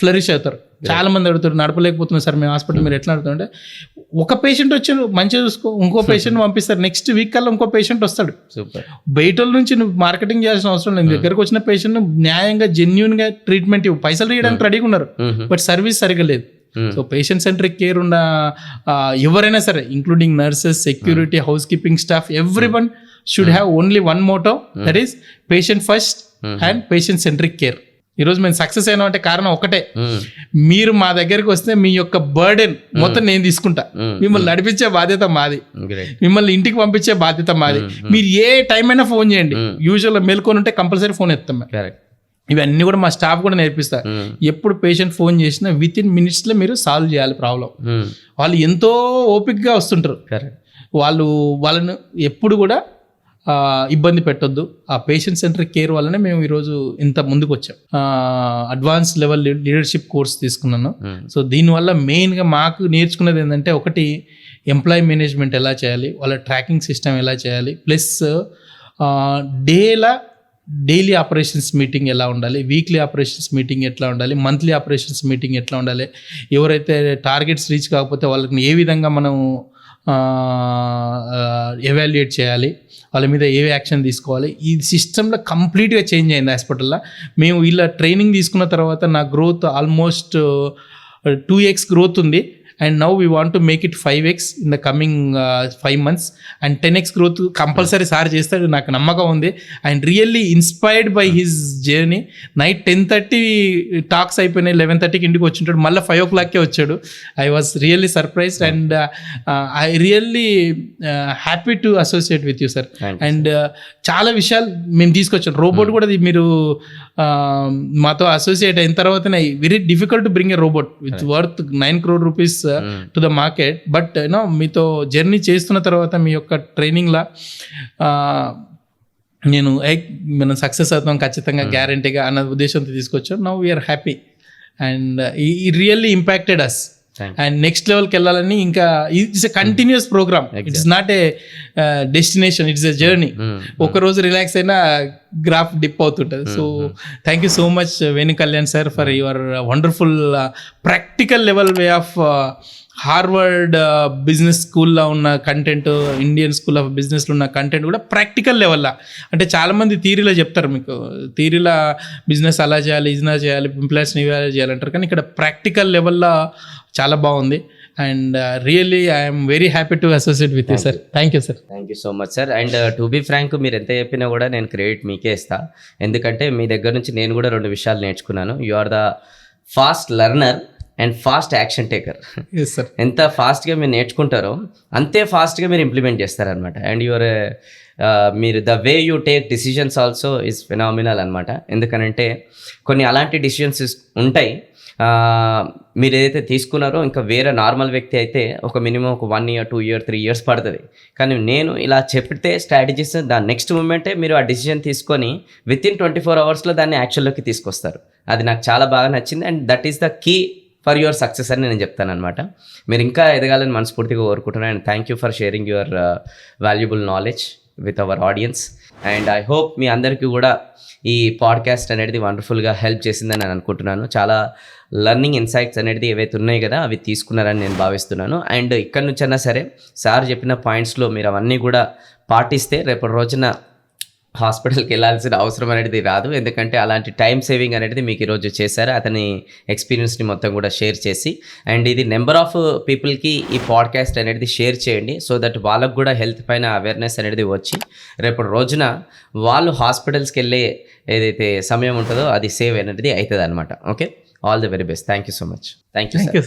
ఫ్లరిష్ అవుతారు. చాలా మంది అడుగుతారు, నడపలేకపోతున్నారు సార్ మేము హాస్పిటల్, మీరు ఎట్లా అడుగుతారు అంటే ఒక పేషెంట్ వచ్చి మంచిగా చూసుకో, ఇంకో పేషెంట్ పంపిస్తారు, నెక్స్ట్ వీక్ కల్లా ఇంకో పేషెంట్ వస్తాడు. బయట నుంచి నువ్వు మార్కెటింగ్ చేయాల్సిన అవసరం లేదు. దగ్గరకు వచ్చిన పేషెంట్ న్యాయంగా జెన్యూన్ గా ట్రీట్మెంట్ ఇవ్వు, పైసలు ఇవ్వడానికి రెడీగా ఉన్నారు, బట్ సర్వీస్ సరిగా లేదు. సో పేషెంట్ సెంట్రిక్ కేర్ ఉన్న ఎవరైనా సరే, including nurses, security, housekeeping staff, every one should have only one motto, that is patient first and patient centric care. ఈరోజు మేము సక్సెస్ అయినా అంటే కారణం ఒకటే, మీరు మా దగ్గరికి వస్తే మీ యొక్క బర్డెన్ మొత్తం నేను తీసుకుంటా, మిమ్మల్ని నడిపించే బాధ్యత మాది, మిమ్మల్ని ఇంటికి పంపించే బాధ్యత మాది. మీరు ఏ టైం అయినా ఫోన్ చేయండి, యూజువల్గా మేల్కొని ఉంటే కంపల్సరీ ఫోన్ ఎత్తాం. ఇవన్నీ కూడా మా స్టాఫ్ కూడా నేర్పిస్తారు. ఎప్పుడు పేషెంట్ ఫోన్ చేసినా విత్ ఇన్ మినిట్స్లో మీరు సాల్వ్ చేయాలి ప్రాబ్లం. వాళ్ళు ఎంతో ఓపికగా వస్తుంటారు, వాళ్ళను ఎప్పుడు కూడా ఇబ్బంది పెట్టొద్దు. ఆ పేషెంట్ సెంట్రిక్ కేర్ వల్లనే మేము ఈరోజు ఇంత ముందుకు వచ్చాం. అడ్వాన్స్ లెవెల్ లీడర్షిప్ కోర్స్ తీసుకున్నాను. సో దీనివల్ల మెయిన్గా మాకు నేర్చుకున్నది ఏంటంటే, ఒకటి ఎంప్లాయీ మేనేజ్మెంట్ ఎలా చేయాలి, వాళ్ళ ట్రాకింగ్ సిస్టమ్ ఎలా చేయాలి, ప్లస్ డైలీ ఆపరేషన్స్ మీటింగ్ ఎలా ఉండాలి, వీక్లీ ఆపరేషన్స్ మీటింగ్ ఎట్లా ఉండాలి, మంత్లీ ఆపరేషన్స్ మీటింగ్ ఎట్లా ఉండాలి, ఎవరైతే టార్గెట్స్ రీచ్ కాకపోతే వాళ్ళని ఏ విధంగా మనం ఎవాల్యుయేట్ చేయాలి, వాళ్ళ మీద ఏ యాక్షన్ తీసుకోవాలి. ఈ సిస్టంలో కంప్లీట్గా చేంజ్ అయింది హాస్పిటల్లో. మేము ఇలా ట్రైనింగ్ తీసుకున్న తర్వాత నా గ్రోత్ ఆల్మోస్ట్ 2x గ్రోత్ ఉంది. And now we want to make it 5x in the coming 5 months and 10x growth compulsory sir చేస్తాడు, నాకు నమ్మకం ఉంది. And really inspired by his journey. Night 10:30 talks అయిపోయినాయి, 11:30కి ఇంటికి వచ్చింటాడు, మళ్ళీ 5 o'clockకే వచ్చాడు. I was really surprised and I really happy to associate with you sir. And చాలా విషయాలు మేము తీసుకొచ్చాం. రోబోట్ కూడా మీరు మాతో అసోసియేట్ అయిన తర్వాతనే very difficult to bring a robot with worth 9 crore rupees to the market. But you know మీతో జర్నీ చేస్తున్న తర్వాత మీ యొక్క ట్రైనింగ్లా మనం సక్సెస్ అవుతాం ఖచ్చితంగా, గ్యారంటీగా అన్న ఉద్దేశంతో తీసుకొచ్చాం. Now we are happy and he really impacted us. And next లెవెల్కి వెళ్ళాలని, ఇంకా it's a continuous programme, it's not a destination, it's a journey. ఒక రోజు రిలాక్స్ అయినా గ్రాఫ్ డిప్ అవుతుంటుంది. So thank you so much Venu Kalyan sir for your wonderful practical level way of Harvard business స్కూల్లో ఉన్న content, Indian school of బిజినెస్లో ఉన్న content కూడా practical లెవెల్లో. అంటే చాలామంది థియరీలో చెప్తారు, మీకు థియరీలో బిజినెస్ అలా చేయాలి, ఇలా చేయాలి, ఎంప్లాయీస్ని ఇవాళ చేయాలంటారు, కానీ ఇక్కడ ప్రాక్టికల్ లెవెల్లో చాలా బాగుంది. And really I'm very happy to associate with you sir. Thank you sir. Thank you so much sir. And to be frank, మీరు ఎంత చెప్పినా కూడా నేను క్రెడిట్ మీకే ఇస్తా, ఎందుకంటే మీ దగ్గర నుంచి నేను కూడా 2 విషయాలు నేర్చుకున్నాను. You are the fast learner and fast action taker. Yes sir. ఎంత ఫాస్ట్గా మీరు నేర్చుకుంటారో అంతే ఫాస్ట్గా మీరు ఇంప్లిమెంట్ చేస్తారనమాట. అండ్ మీరు the way you take decisions also is phenomenal అనమాట. ఎందుకనంటే కొన్ని అలాంటి డిసిషన్స్ ఉంటాయి మీరు ఏదైతే తీసుకున్నారో ఇంకా వేరే నార్మల్ వ్యక్తి అయితే ఒక మినిమం ఒక 1 year 2 year 3 years పడుతుంది. కానీ నేను ఇలా చెప్తే స్ట్రాటజీస్ దాని నెక్స్ట్ మూమెంటే మీరు ఆ డిసిషన్ తీసుకొని వితిన్ 24 hours దాన్ని యాక్షన్లోకి తీసుకొస్తారు. అది నాకు చాలా బాగా నచ్చింది. And that is the key for your success అని నేను చెప్తాను అనమాట. మీరు ఇంకా ఎదగాలని మనస్ఫూర్తిగా కోరుకుంటున్నాను. And thank you for sharing your valuable knowledge with our audience. And I hope మీ అందరికీ కూడా ఈ పాడ్కాస్ట్ అనేది వండర్ఫుల్గా హెల్ప్ చేసిందని నేను అనుకుంటున్నాను. చాలా లర్నింగ్ ఇన్సైట్స్ అనేది ఏవైతే ఉన్నాయి కదా అవి తీసుకున్నారని నేను భావిస్తున్నాను. అండ్ ఇక్కడ నుంచి అయినా సరే సార్ చెప్పిన పాయింట్స్లో మీరు అవన్నీ కూడా పాటిస్తే రేపటి రోజున హాస్పిటల్కి వెళ్ళాల్సిన అవసరం అనేది రాదు. ఎందుకంటే అలాంటి టైం సేవింగ్ అనేది మీకు ఈరోజు చేశారు, అతని ఎక్స్పీరియన్స్ని మొత్తం కూడా షేర్ చేసి. అండ్ ఇది నెంబర్ ఆఫ్ పీపుల్కి ఈ పాడ్కాస్ట్ అనేది షేర్ చేయండి, సో దట్ వాళ్ళకు కూడా హెల్త్ పైన అవేర్నెస్ అనేది వచ్చి రేపటి రోజున వాళ్ళు హాస్పిటల్స్కి వెళ్ళే ఏదైతే సమయం ఉంటుందో అది సేవ్ అనేది అవుతుంది అనమాట. Okay, all the very best. Thank you so much. Thank you.